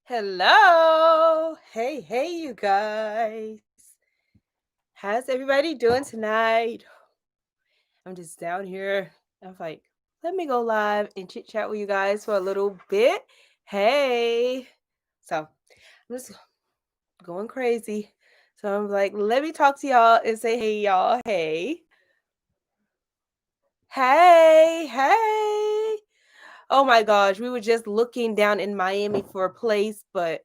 Hello. Hey, you guys. How's everybody doing tonight? I'm just down here. I'm like, let me go live and chit chat with you guys for a little bit. Hey. So I'm just going crazy. So I'm like, let me talk to y'all and say, hey, y'all. Hey. Hey. Oh my gosh. We were just looking down in Miami for a place, but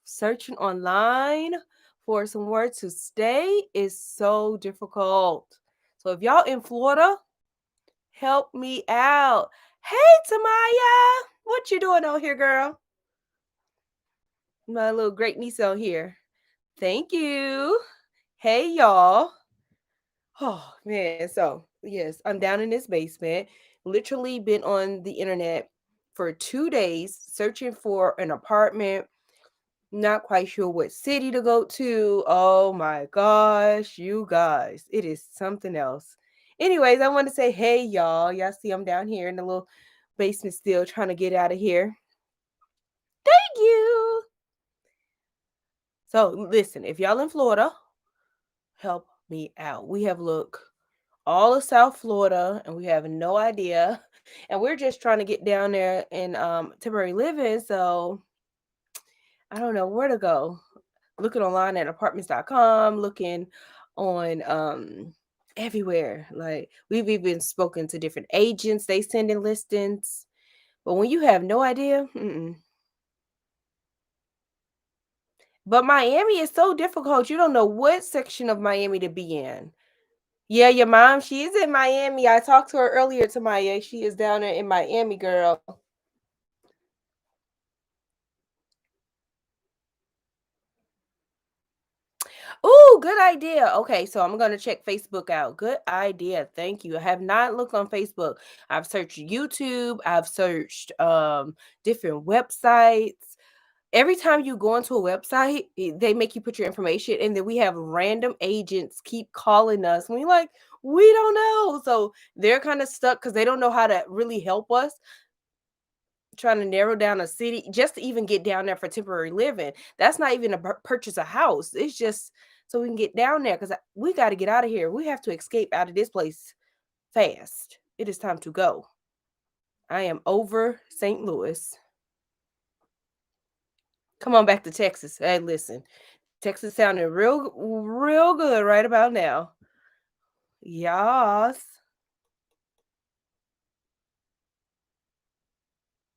searching online for somewhere to stay is so difficult. So if y'all in Florida, help me out. Hey Tamaya, what you doing out here, girl? My little great niece out here. Thank you. Hey y'all. Oh man, so yes, I'm down in this basement. Literally been on the internet for 2 days searching for an apartment. Not quite sure what city to go to. Oh my gosh, you guys, it is something else. Anyways, I want to say, hey, y'all. Y'all see I'm down here in the little basement still trying to get out of here. Thank you. So, listen, if y'all in Florida, help me out. We have look all of South Florida and we have no idea. And we're just trying to get down there in temporary living. So, I don't know where to go. Looking online at apartments.com, looking on everywhere. Like we've even spoken to different agents, they send in listings. But when you have no idea, but Miami is so difficult. You don't know what section of Miami to be in. Yeah, your mom, she is in Miami. I talked to her earlier to Maya. She is down there in Miami, girl. Oh, good idea. Okay, so I'm gonna check Facebook out. Good idea. Thank you. I have not looked on Facebook. I've searched YouTube. I've searched different websites. Every time you go into a website, they make you put your information, and then we have random agents keep calling us. And we like, we don't know. So they're kind of stuck because they don't know how to really help us trying to narrow down a city just to even get down there for temporary living. That's not even a purchase a house. It's just so we can get down there because we got to get out of here. We have to escape out of this place fast. It is time to go. I am over St. Louis. Come on back to Texas. Hey, listen, Texas sounding real good right about now. Yes.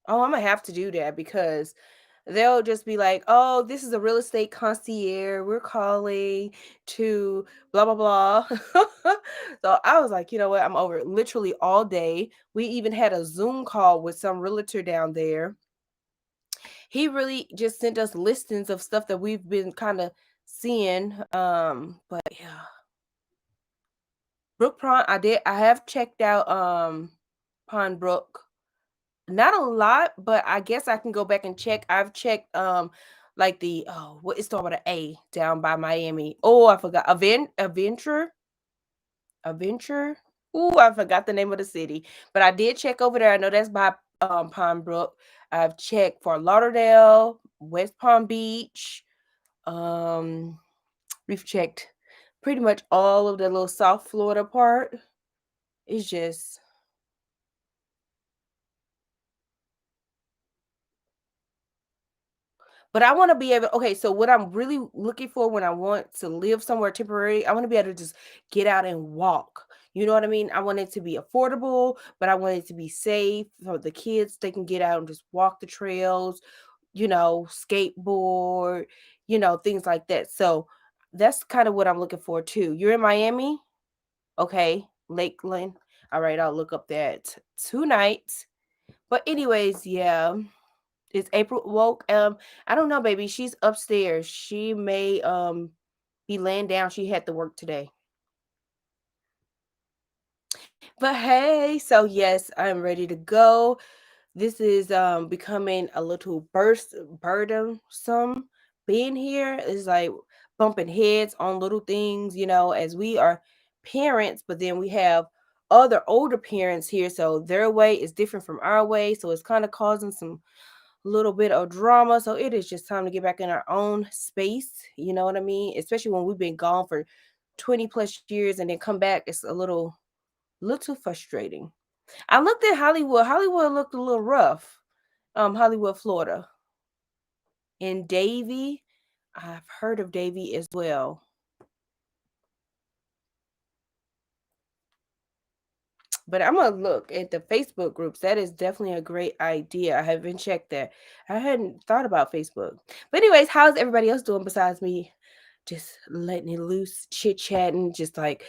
Oh, I'm gonna have to do that because they'll just be like, "Oh, this is a real estate concierge. We're calling to blah blah blah." So I was like, you know what? I'm over it literally all day. We even had a Zoom call with some realtor down there. He really just sent us listings of stuff that we've been kind of seeing. But yeah, Brook Pond. I have checked out Pond Brook. Not a lot, but I guess I can go back and check. I've checked like the what is start with an A down by Miami. Oh, I forgot. Adventure. Ooh, I forgot the name of the city. But I did check over there. I know that's by Palm Brook. I've checked for Lauderdale, West Palm Beach. Um we've checked pretty much all of the little South Florida part. It's just But I wanna be able okay, so what I'm really looking for when I want to live somewhere temporary, I wanna be able to just get out and walk. You know what I mean? I want it to be affordable, but I want it to be safe for the kids. They can get out and just walk the trails, skateboard, things like that. So that's kind of what I'm looking for too. You're in Miami? Okay. Lakeland. All right, I'll look up that tonight. But anyways, yeah. Is April woke? I don't know, baby. She's upstairs. She may be laying down. She had to work today. But hey, so yes, I'm ready to go. This is becoming a little burst burdensome. Being here is like bumping heads on little things, as we are parents, but then we have other older parents here, so their way is different from our way. So it's kind of causing some little bit of drama. So it is just time to get back in our own space. You know what I mean? Especially when we've been gone for 20 plus years and then come back. It's a little frustrating. I looked at Hollywood. Hollywood looked a little rough. Hollywood, Florida. And Davie, I've heard of Davie as well. But I'm gonna look at the Facebook groups. That is definitely a great idea. I haven't checked that. I hadn't thought about Facebook. But anyways, how's everybody else doing besides me? Just letting it loose, chit chatting, just like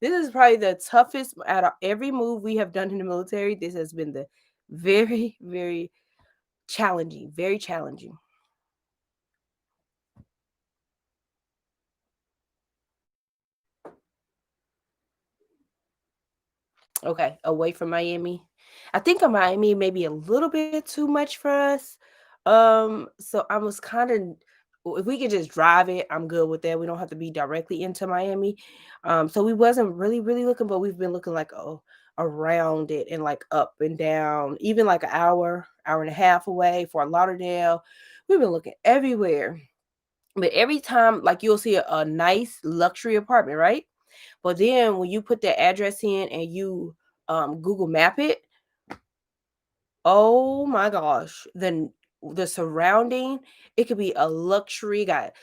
this is probably the toughest out of every move we have done in the military. This has been the very, very challenging, very challenging. Okay, away from Miami. I think of Miami maybe a little bit too much for us. So I was kind of, if we could just drive it, I'm good with that. We don't have to be directly into Miami. So we wasn't really looking, but we've been looking like around it and like up and down, even like an hour and a half away for Lauderdale. We've been looking everywhere. But every time, like you'll see a nice luxury apartment, right? But then when you put that address in and you Google Map it, oh my gosh, the surrounding, it could be a luxury, got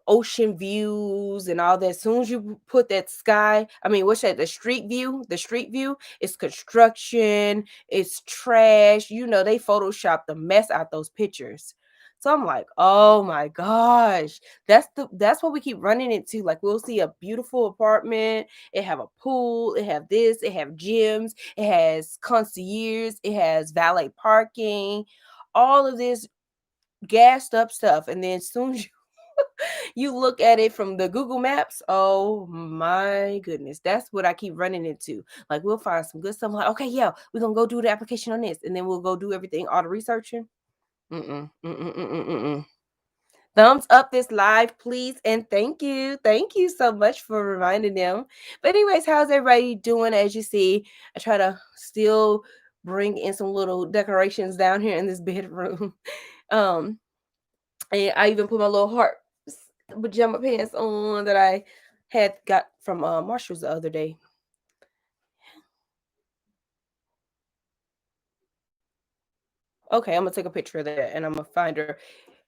ocean views and all that. As soon as you put that sky, I mean, what's that? The street view, it's construction, it's trash. You know, they photoshopped the mess out those pictures. So I'm like, oh my gosh, that's what we keep running into. Like we'll see a beautiful apartment, it have a pool, it have this, it have gyms, it has concierge, it has valet parking, all of this gassed up stuff. And then as soon as you look at it from the Google Maps, oh my goodness, that's what I keep running into. Like we'll find some good stuff. Like, okay, yeah, we're gonna go do the application on this, and then we'll go do everything, all the researching. Mm-mm, mm-mm, mm-mm, mm-mm. Thumbs up this live, please, and thank you so much for reminding them. But anyways, how's everybody doing? As you see, I try to still bring in some little decorations down here in this bedroom. Um, and I even put my little heart pajama pants on that I had got from Marshalls the other day. Okay, I'm gonna take a picture of that and I'm gonna find her.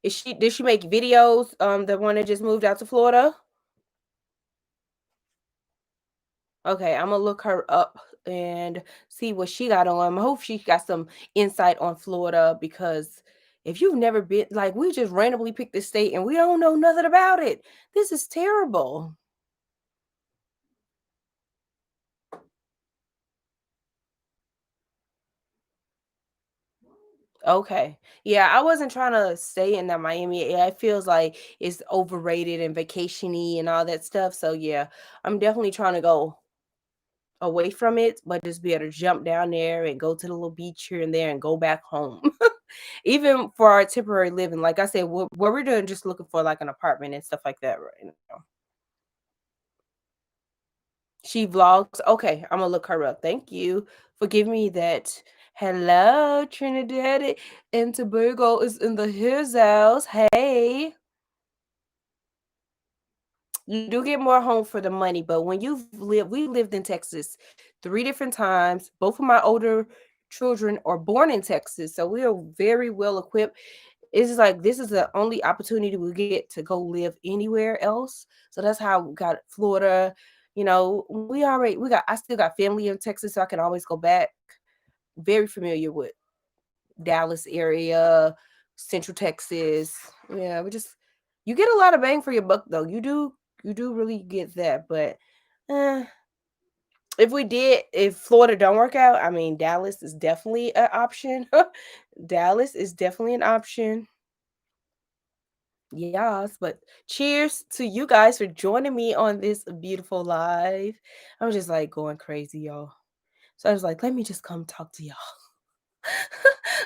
Did she make videos? The one that just moved out to Florida? Okay, I'm gonna look her up and see what she got on. I hope she got some insight on Florida because if you've never been, like, we just randomly picked this state and we don't know nothing about it. This is terrible. Okay. Yeah, I wasn't trying to stay in that Miami area. It feels like it's overrated and vacationy and all that stuff. So yeah, I'm definitely trying to go away from it, but just be able to jump down there and go to the little beach here and there and go back home. Even for our temporary living, like I said, what we're doing, just looking for like an apartment and stuff like that right now. She vlogs. Okay, I'm gonna look her up. Thank you for giving me that. Hello, Trinidad and Tobago is in the his house. Hey, you do get more home for the money, but when we lived in Texas 3 different times. Both of my older children are born in Texas, so we are very well equipped. It's just like this is the only opportunity we get to go live anywhere else. So that's how we got Florida. You know, I still got family in Texas, so I can always go back. Very familiar with Dallas area, Central Texas. Yeah, we just you get a lot of bang for your buck though. You do really get that. But eh, if Florida don't work out, I mean Dallas is definitely an option. Dallas is definitely an option. Yes, but cheers to you guys for joining me on this beautiful live. I'm just like going crazy, y'all. So I was like, let me just come talk to y'all.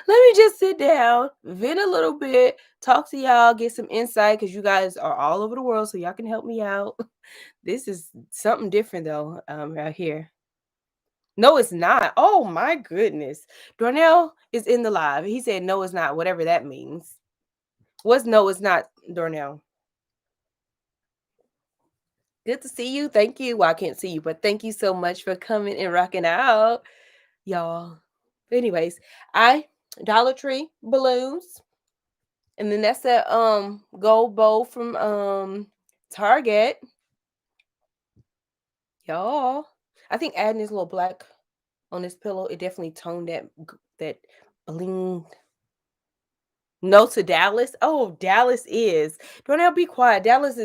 Let me just sit down, vent a little bit, talk to y'all, get some insight because you guys are all over the world, so y'all can help me out. This is something different though, right here. No, it's not. Oh my goodness. Darnell is in the live. He said no, it's not, whatever that means. What's no, it's not, Darnell? Good to see you. Thank you. Well, I can't see you, but thank you so much for coming and rocking out, y'all. Anyways, I Dollar Tree balloons, and then that's that gold bow from Target, y'all. I think adding this little black on this pillow, it definitely toned that bling. No to Dallas. Oh, Dallas is. Darnell, be quiet. Dallas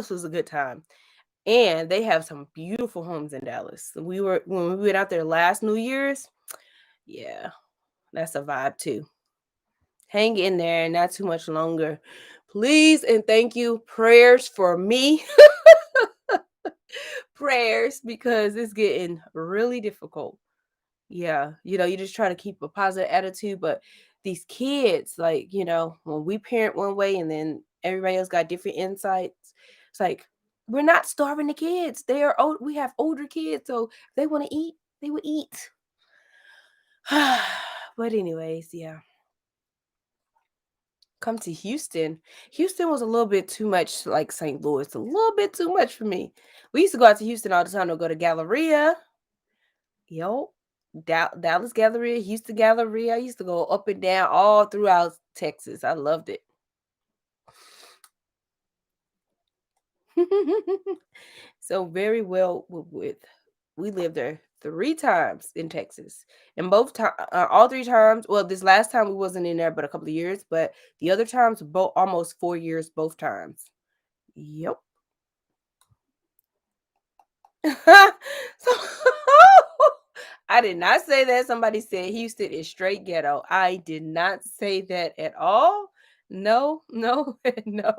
was a good time. And they have some beautiful homes in Dallas. When we went out there last New Year's. Yeah, that's a vibe too. Hang in there, not too much longer. Please and thank you. Prayers for me. Prayers because it's getting really difficult. Yeah, you just try to keep a positive attitude, but these kids, like, when we parent one way and then everybody else got different insights, it's like we're not starving the kids. They are old. We have older kids, so if they want to eat, they will eat. But anyways, yeah. Come to Houston. Houston was a little bit too much like St. Louis, a little bit too much for me. We used to go out to Houston all the time to go to Galleria. Yo, Dallas Galleria, Houston Galleria. I used to go up and down all throughout Texas. I loved it. So very well with we lived there 3 times in Texas, and both time all 3 times. Well, this last time we wasn't in there, but a couple of years. But the other times, both almost 4 years, both times. Yep. So I did not say that. Somebody said Houston is straight ghetto. I did not say that at all. No, no, no.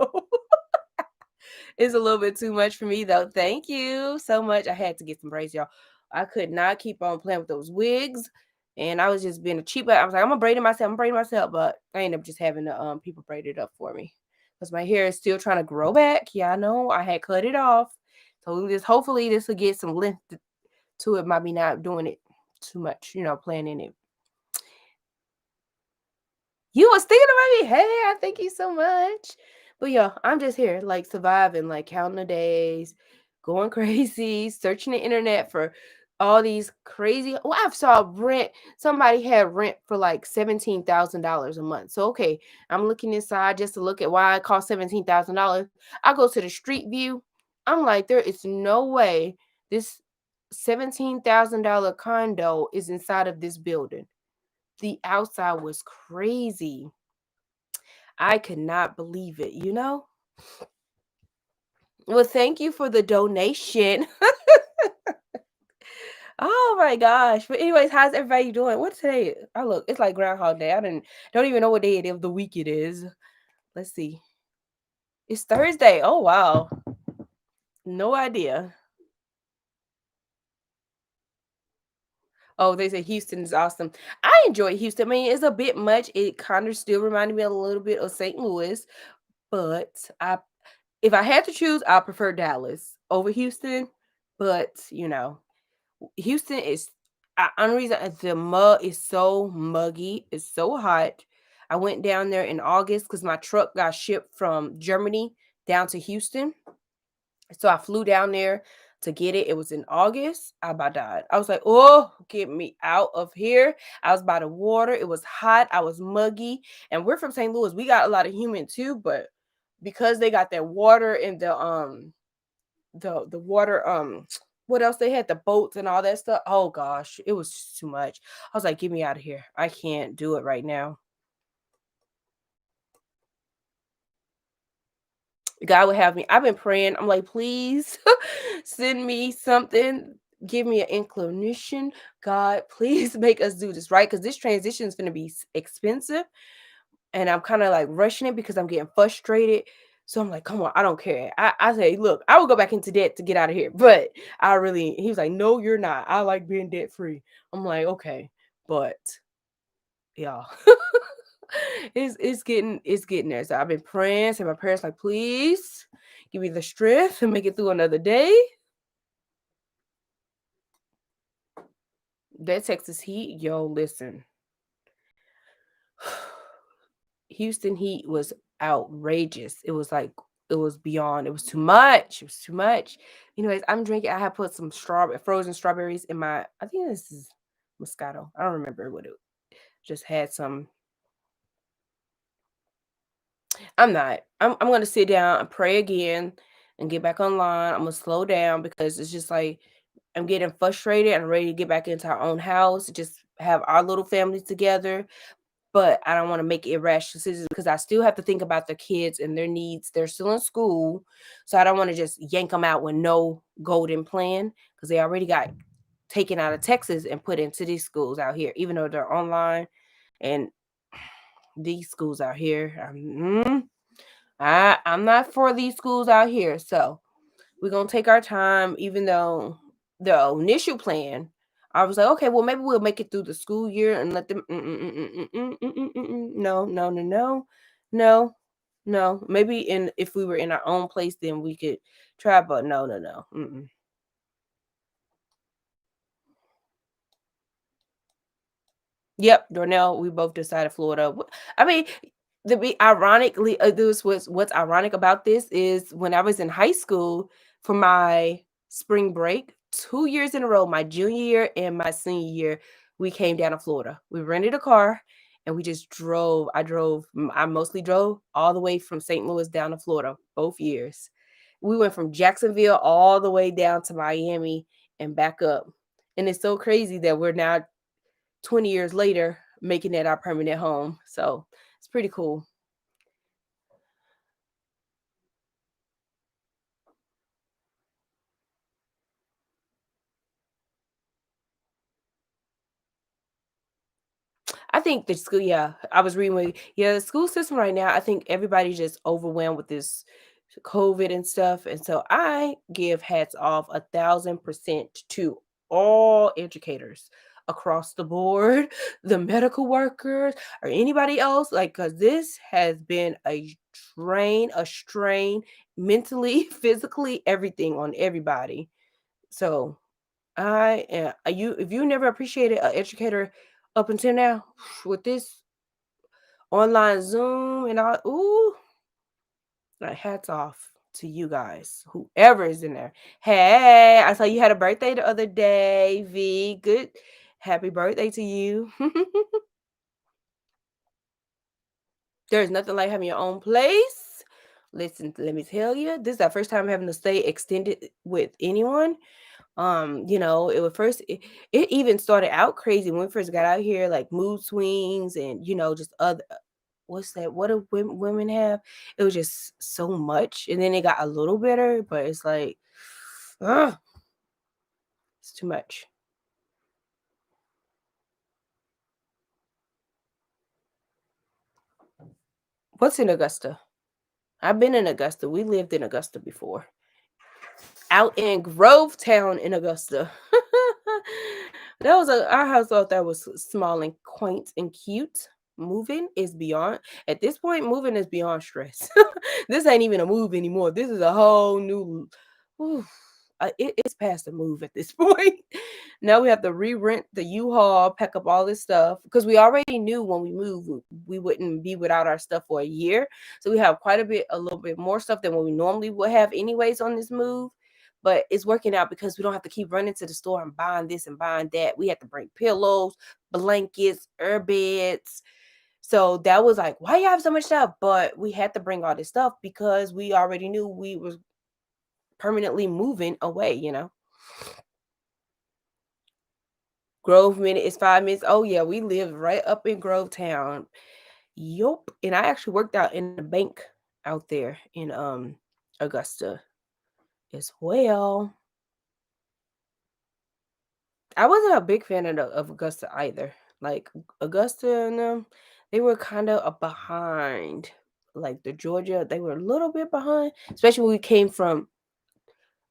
It's a little bit too much for me though. Thank you so much. I had to get some braids, y'all. I could not keep on playing with those wigs. And I was just being a cheap. I was like, I'm gonna braid it myself. I'm braiding myself, but I ended up just having the people braid it up for me because my hair is still trying to grow back. Yeah, I know. I had cut it off, so just hopefully this will get some length to it. Might be not doing it too much, playing in it. You was thinking about me. Hey, I thank you so much. But yeah, I'm just here, like surviving, like counting the days, going crazy, searching the internet for all these crazy. Well, I saw rent. Somebody had rent for like $17,000 a month. So okay, I'm looking inside just to look at why it cost $17,000. I go to the street view. I'm like, there is no way this $17,000 condo is inside of this building. The outside was crazy. I could not believe it. Well, thank you for the donation. Oh my gosh. But anyways, how's everybody doing? What's today? Oh look, it's like Groundhog Day. I don't even know what day of the week it is. Let's see. It's Thursday. Oh wow. No idea. Oh, they say Houston is awesome. I enjoy Houston. I mean, it's a bit much. It kind of still reminded me a little bit of St. Louis, but if I had to choose, I prefer Dallas over Houston. But Houston is only reason the mud is so muggy. It's so hot. I went down there in August because my truck got shipped from Germany down to Houston. So I flew down there to get it. It was in August. I about died. I was like, oh, get me out of here. I was by the water. It was hot. I was muggy. And we're from St. Louis. We got a lot of humid too, but because they got that water in the water, what else they had, the boats and all that stuff. Oh gosh, it was just too much. I was like, get me out of here. I can't do it right now. God would have me. I've been praying. I'm like, please send me something. Give me an inclination. God, please make us do this right. Because this transition is going to be expensive. And I'm kind of like rushing it because I'm getting frustrated. So I'm like, come on, I don't care. I say, look, I will go back into debt to get out of here. But he was like, no, you're not. I like being debt free. I'm like, okay. But yeah. It's getting there. So I've been praying. So my parents like, please give me the strength to make it through another day. That Texas heat, yo, listen. Houston heat was outrageous. It was like it was beyond. It was too much. It was too much. Anyways, I'm drinking. I have put some frozen strawberries in my. I think this is Moscato. I don't remember what it. Just had some. I'm not. I'm gonna sit down and pray again and get back online. I'm gonna slow down because it's just like I'm getting frustrated and ready to get back into our own house. Just have our little family together. But I don't wanna make irrational decisions because I still have to think about the kids and their needs. They're still in school, so I don't wanna just yank them out with no golden plan because they already got taken out of Texas and put into these schools out here, even though they're online, and these schools out here, I'm not for these schools out here, so we're gonna take our time, even though the initial plan, I was like, okay, well, maybe we'll make it through the school year and let them. No, no, no, no, no, no. Maybe in if we were in our own place, then we could try. But no, no, no. Mm-mm. Yep, Darnell, we both decided Florida. I mean, to be ironically, this was what's ironic about this is when I was in high school for my spring break, 2 years in a row, my junior year and my senior year, we came down to Florida. We rented a car and we just drove. I mostly drove all the way from St. Louis down to Florida, both years. We went from Jacksonville all the way down to Miami and back up. And it's so crazy that we're now 20 years later, making it our permanent home. So it's pretty cool. I think the school, yeah, I was reading, yeah, the school system right now, I think everybody's just overwhelmed with this COVID and stuff. And so I give hats off 1,000% to all educators across the board, the medical workers, or anybody else, like, because this has been a strain mentally, physically, everything on everybody. So you if you never appreciated an educator up until now with this online Zoom and all, ooh, like hats off to you guys, whoever is in there. Hey, I saw you had a birthday the other day, V. Good, happy birthday to you. There's nothing like having your own place. Listen, let me tell you, this is our first time having to stay extended with anyone. It was first it even started out crazy when we first got out here, like mood swings and just other what's that? What do women have? It was just so much, and then it got a little better, but it's like, ugh, it's too much. What's in Augusta? I've been in Augusta. We lived in Augusta before. Out in Grovetown in Augusta. That was our house thought that was small and quaint and cute. Moving is beyond at this point, moving is beyond stress. This ain't even a move anymore. This is a whole new oof, it's past the move at this point. Now we have to re-rent the U-Haul, pack up all this stuff because we already knew when we moved we wouldn't be without our stuff for a year. So we have a little bit more stuff than what we normally would have anyways on this move, but it's working out because we don't have to keep running to the store and buying this and buying that. We had to bring pillows, blankets, air beds. So that was like, why you have so much stuff? But we had to bring all this stuff because we already knew we was permanently moving away. Grove minute is 5 minutes. Oh yeah, we live right up in Grovetown. Yup. And I actually worked out in the bank out there in Augusta as well. I wasn't a big fan of Augusta either. Like Augusta and them, they were kind of behind. Like the Georgia, they were a little bit behind, especially when we came from.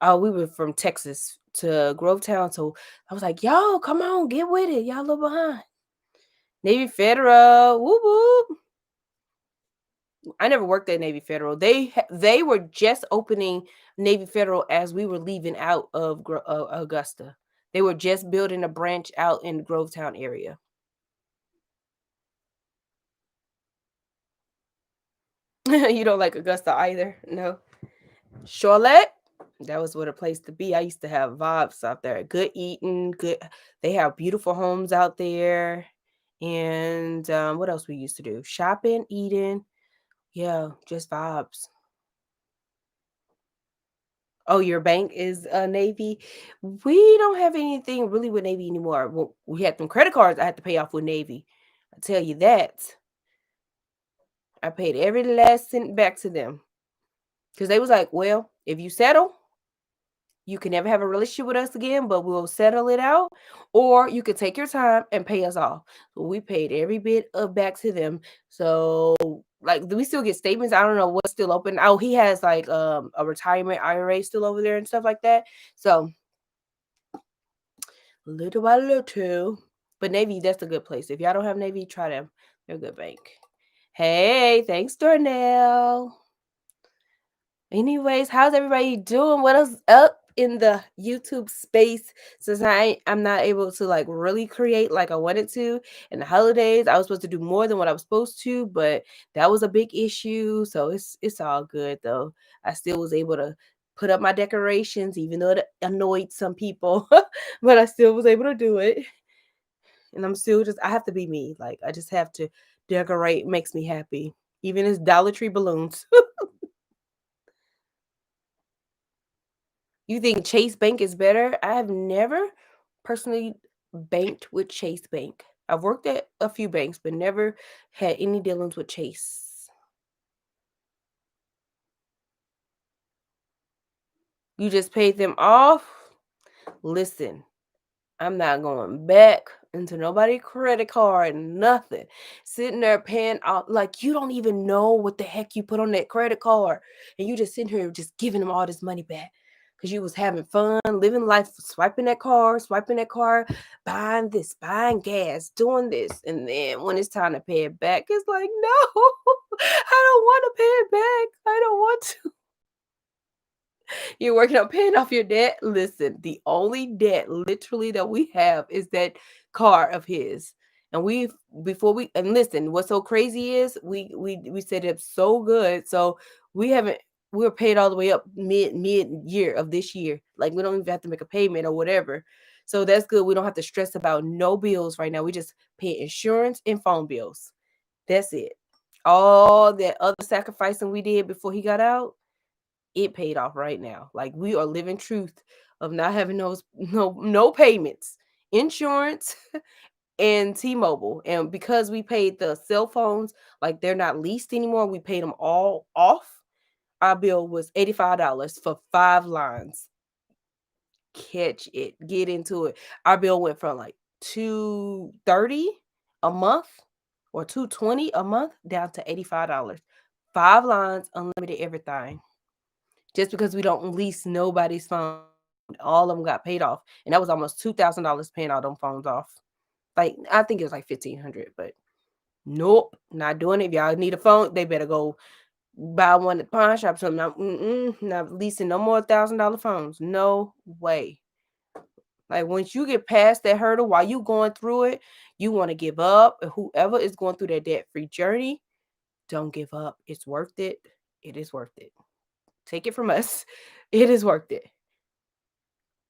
We were from Texas to Grovetown, so I was like, "Yo, come on, get with it. Y'all a little behind." Navy Federal, whoop whoop. I never worked at Navy Federal. They were just opening Navy Federal as we were leaving out of Augusta. They were just building a branch out in the Grovetown area. You don't like Augusta either? No. Charlotte? That was what a place to be. I used to have vibes out there. Good eating, good they have beautiful homes out there. And what else we used to do? Shopping, eating. Yeah, just vibes. Oh, your bank is Navy. We don't have anything really with Navy anymore. Well, we had some credit cards I had to pay off with Navy. I tell you that. I paid every last cent back to them because they was like, "Well, if you settle, you can never have a relationship with us again, but we'll settle it out, or you could take your time and pay us off." So we paid every bit of back to them. So like, do we still get statements? I don't know what's still open. Oh, he has like a retirement IRA still over there and stuff like that. So little by little. But Navy, that's a good place. If y'all don't have Navy, try them. They're a good bank. Hey, thanks, Darnell. Anyways, how's everybody doing? What is up in the YouTube space? Since I'm not able to like really create like I wanted to in the holidays. I was supposed to do more than what I was supposed to, but that was a big issue. So it's all good though. I still was able to put up my decorations, even though it annoyed some people, but I still was able to do it. And I'm still just I have to be me. Like I just have to decorate makes me happy. Even as Dollar Tree balloons. You think Chase Bank is better? I have never personally banked with Chase Bank. I've worked at a few banks, but never had any dealings with Chase. You just paid them off? Listen, I'm not going back into nobody credit card, nothing. Sitting there paying off like you don't even know what the heck you put on that credit card. And you just sitting here just giving them all this money back. Because you was having fun, living life, swiping that card, buying this, buying gas, doing this. And then when it's time to pay it back, it's like, no, I don't want to pay it back. I don't want to. You're working on paying off your debt. Listen, the only debt literally that we have is that car of his. And we before we and listen, what's so crazy is we set it up so good. So we haven't we were paid all the way up mid year of this year. Like we don't even have to make a payment or whatever. So that's good. We don't have to stress about no bills right now. We just pay insurance and phone bills. That's it. All that other sacrificing we did before he got out, it paid off right now. Like we are living truth of not having those no payments, insurance and T-Mobile. And because we paid the cell phones like they're not leased anymore, we paid them all off. Our bill was $85 for 5 lines. Catch it, get into it. Our bill went from like 230 a month or 220 a month down to $85. 5 lines, unlimited everything. Just because we don't lease nobody's phone, all of them got paid off, and that was almost $2,000 paying all them phones off. Like, I think it was like 1,500, but nope, not doing it. If y'all need a phone, they better go buy one at the pawn shop or something. Not leasing no more $1,000 phones. No way. Like, once you get past that hurdle while you going through it, you wanna give up, and whoever is going through that debt-free journey, don't give up. It's worth it. It is worth it. Take it from us. It is worth it.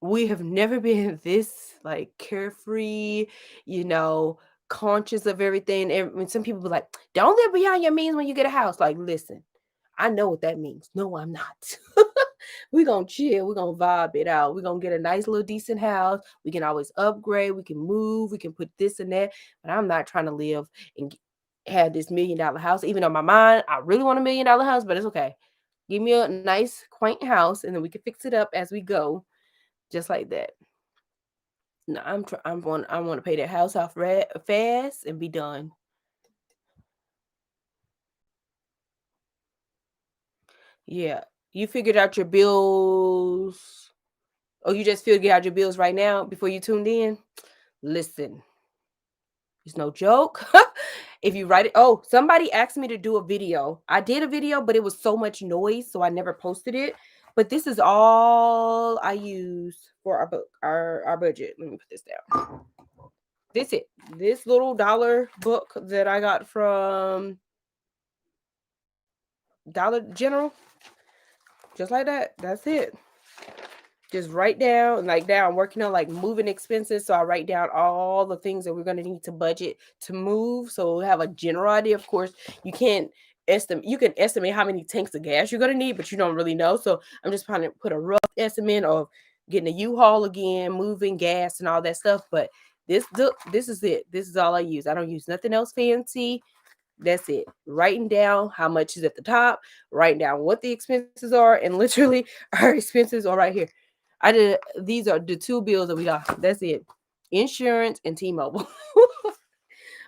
We have never been this like carefree, you know, conscious of everything. And when some people be like, don't live beyond your means when you get a house. Like, listen, I know what that means. No, I'm not. We're gonna chill, we're gonna vibe it out. We're gonna get a nice little decent house. We can always upgrade, we can move, we can put this and that. But I'm not trying to live and have this $1 million house. Even on my mind, I really want $1 million house, but it's okay. Give me a nice, quaint house, and then we can fix it up as we go, just like that. No, I want to pay that house off fast and be done. Yeah, you figured out your bills. Oh, you just figured out your bills right now before you tuned in. Listen, it's no joke. If you write it, oh, somebody asked me to do a video. I did a video, but it was so much noise, so I never posted it. But this is all I use for our book, our budget. Let me put this down. This it. This little dollar book that I got from Dollar General, just like that. That's it. Just write down, like now I'm working on like moving expenses. So I write down all the things that we're gonna need to budget to move. So we'll have a general idea. Of course, you can't estimate you can estimate how many tanks of gas you're gonna need, but you don't really know. So I'm just trying to put a rough estimate of getting a U-Haul again, moving gas and all that stuff. But this is it. This is all I use. I don't use nothing else fancy. That's it. Writing down how much is at the top, writing down what the expenses are, and literally our expenses are right here. I did these are the two bills that we got. That's it. Insurance and T-Mobile.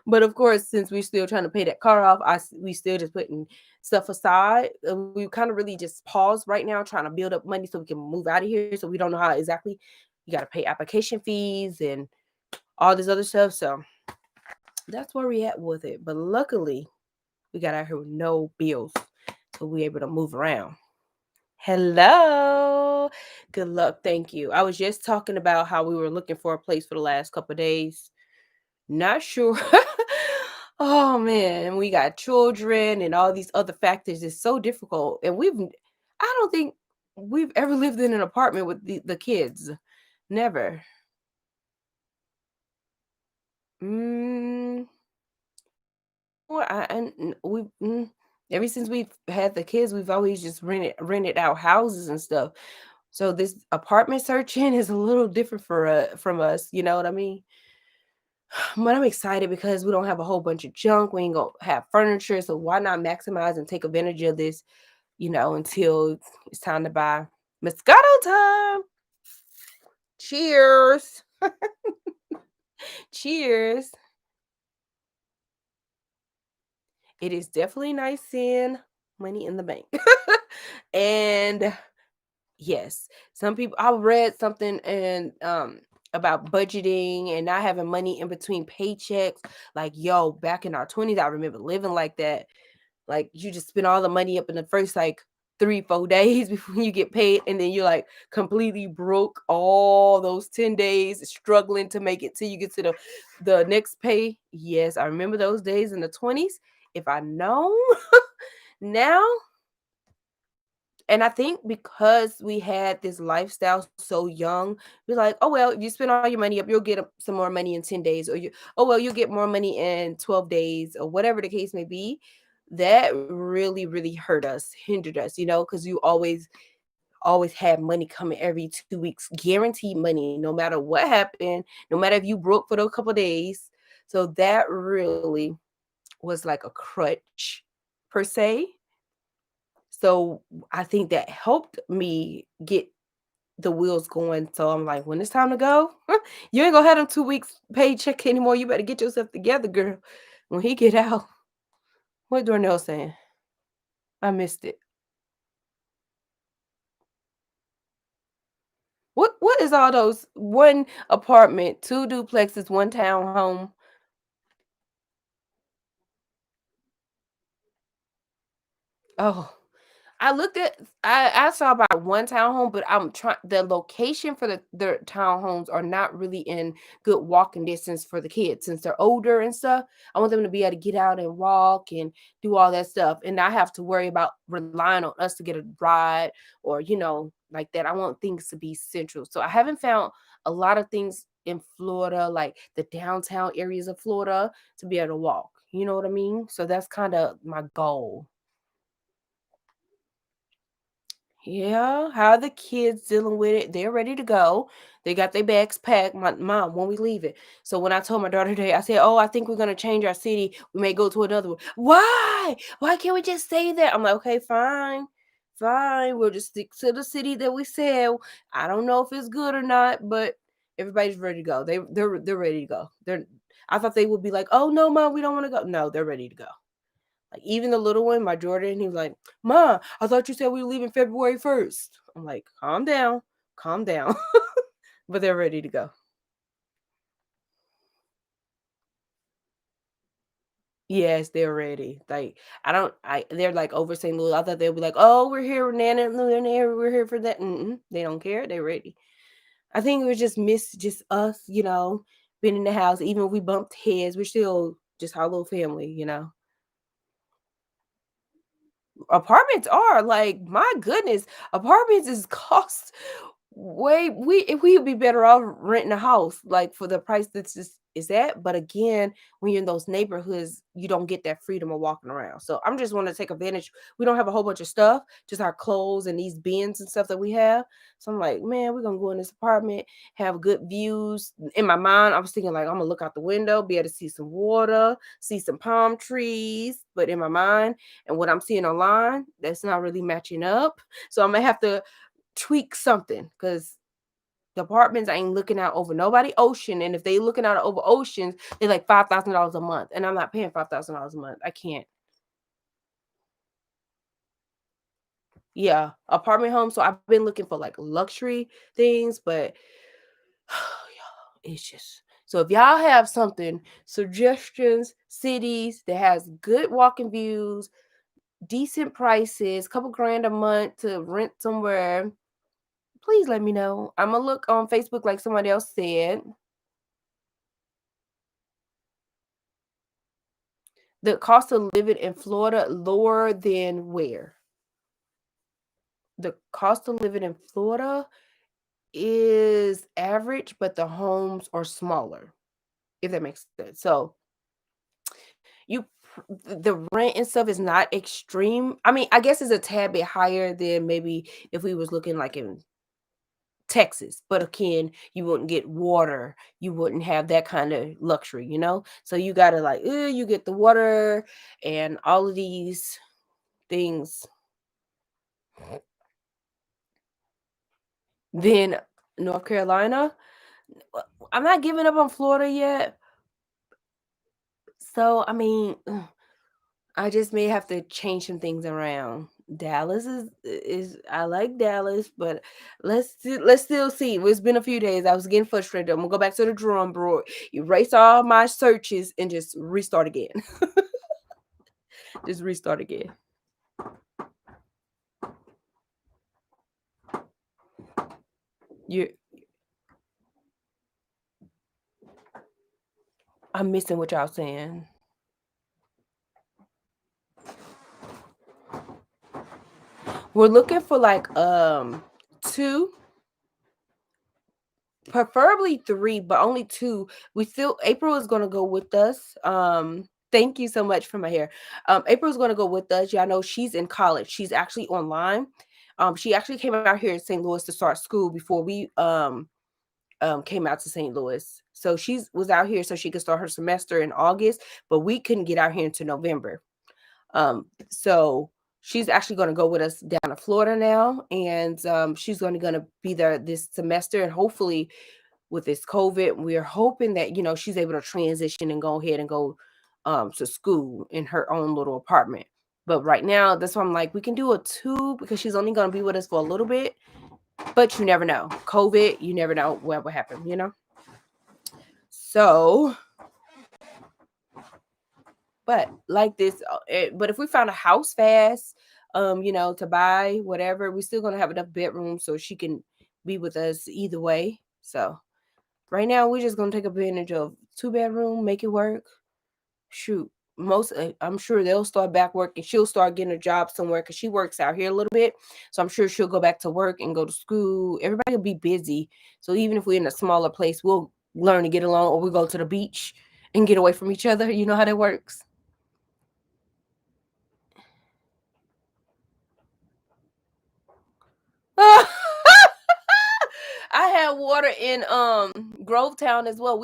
But of course, since we're still trying to pay that car off, we still just putting stuff aside. We kind of really just pause right now, trying to build up money so we can move out of here. So we don't know how exactly you got to pay application fees and all this other stuff. So that's where we at with it. But luckily, we got out here with no bills, so we able to move around. Hello. Good luck. Thank you. I was just talking about how we were looking for a place for the last couple of days. Not sure. Oh man, we got children and all these other factors. It's so difficult. And I don't think we've ever lived in an apartment with the kids. Never. Mm, well, we ever since we've had the kids, we've always just rented out houses and stuff. So this apartment searching is a little different from us, you know what I mean? But I'm excited because we don't have a whole bunch of junk. We ain't gonna have furniture, so why not maximize and take advantage of this, until it's time to buy. Moscato time. Cheers. Cheers. It is definitely nice seeing money in the bank. And yes, some people I read something and about budgeting and not having money in between paychecks. Like, yo, back in our 20s, I remember living like that. Like you just spend all the money up in the first like 3, 4 days before you get paid, and then you're like completely broke all those 10 days, struggling to make it till you get to the next pay. Yes, I remember those days in the 20s. If I know now, and I think because we had this lifestyle so young, we're like, oh well, if you spend all your money up, you'll get some more money in 10 days, or oh well, you'll get more money in 12 days, or whatever the case may be. That really, really hurt us, hindered us, because you always had money coming every 2 weeks, guaranteed money, no matter what happened, no matter if you broke for those couple days. So that really was like a crutch per se. So I think that helped me get the wheels going. So I'm like, when it's time to go, you ain't gonna have them 2 weeks paycheck anymore. You better get yourself together, girl. When he get out, what Darnell saying? I missed it. What is all those one apartment, two duplexes, one townhome? Oh, I saw about one townhome, but I'm trying the location for the townhomes are not really in good walking distance for the kids since they're older and stuff. I want them to be able to get out and walk and do all that stuff, and not have to worry about relying on us to get a ride or like that. I want things to be central. So I haven't found a lot of things in Florida, like the downtown areas of Florida, to be able to walk. You know what I mean? So that's kind of my goal. Yeah, how are the kids dealing with it? They're ready to go. They got their bags packed. My mom, when we leave it. So when I told my daughter today, I said, "Oh, I think we're gonna change our city. We may go to another one." Why? Why can't we just stay there? I'm like, okay, fine, fine. We'll just stick to the city that we said. I don't know if it's good or not, but everybody's ready to go. They're ready to go. I thought they would be like, "Oh no, mom, we don't want to go." No, they're ready to go. Like even the little one, my Jordan, he was like, "Ma, I thought you said we were leaving February 1st." I'm like, "Calm down, calm down." But they're ready to go. Yes, they're ready. Like, I don't I they're, like, over St. Louis. I thought they'd be like, "Oh, we're here, Nana, Nana, we're here for that." Mm-mm, they don't care, they're ready. I think it was just miss just us, being in the house. Even if we bumped heads, we're still just our little family. Apartments are like, my goodness, apartments is cost way we'd be better off renting a house like for the price that's just is that. But again, when you're in those neighborhoods, you don't get that freedom of walking around. So I'm just want to take advantage. We don't have a whole bunch of stuff, just our clothes and these bins and stuff that we have. So I'm like, man, we're gonna go in this apartment, have good views. In my mind, I was thinking like I'm gonna look out the window, be able to see some water, see some palm trees. But in my mind, and what I'm seeing online, that's not really matching up. So I'm gonna have to tweak something because the apartments ain't looking out over nobody ocean. And if they looking out over oceans, they're like $5,000 a month. And I'm not paying $5,000 a month. I can't. Yeah, apartment home. So I've been looking for like luxury things, but it's just so if y'all have something, suggestions, cities that has good walking views, decent prices, couple grand a month to rent somewhere, please let me know. I'm gonna look on Facebook like somebody else said. The cost of living in Florida lower than where? The cost of living in Florida is average, but the homes are smaller, if that makes sense. So the rent and stuff is not extreme. I mean, I guess it's a tad bit higher than maybe if we was looking like in Texas, but again, you wouldn't get water, you wouldn't have that kind of luxury. So you gotta like, you get the water and all of these things. Then North Carolina, I'm not giving up on Florida yet. So I mean, I just may have to change some things around. Dallas is I like Dallas, but let's still see. It's been a few days. I was getting frustrated. I'm gonna go back to the drawing board, erase all my searches, and just restart again. Just restart again. You, I'm missing what y'all saying. We're looking for like two, preferably 3, but only 2. We still April is gonna go with us. Thank you so much for my hair. April's gonna go with us. Y'all know she's in college. She's actually online. She actually came out here in St. Louis to start school before we came out to St. Louis. So she's was out here so she could start her semester in August, but we couldn't get out here until November. So she's actually going to go with us down to Florida now, and she's going to be there this semester, and hopefully with this COVID, we're hoping that she's able to transition and go ahead and go to school in her own little apartment. But right now, that's why I'm like, we can do a 2 because she's only going to be with us for a little bit. But you never know. COVID, you never know what will happen. So, but like this, but if we found a house fast, to buy whatever, we're still gonna have enough bedrooms so she can be with us either way. So right now, we're just gonna take advantage of 2 bedroom, make it work. Shoot, I'm sure they'll start back working. She'll start getting a job somewhere because she works out here a little bit. So I'm sure she'll go back to work and go to school. Everybody will be busy. So even if we're in a smaller place, we'll learn to get along, or we go to the beach and get away from each other. You know how that works. I had water in Grovetown as well.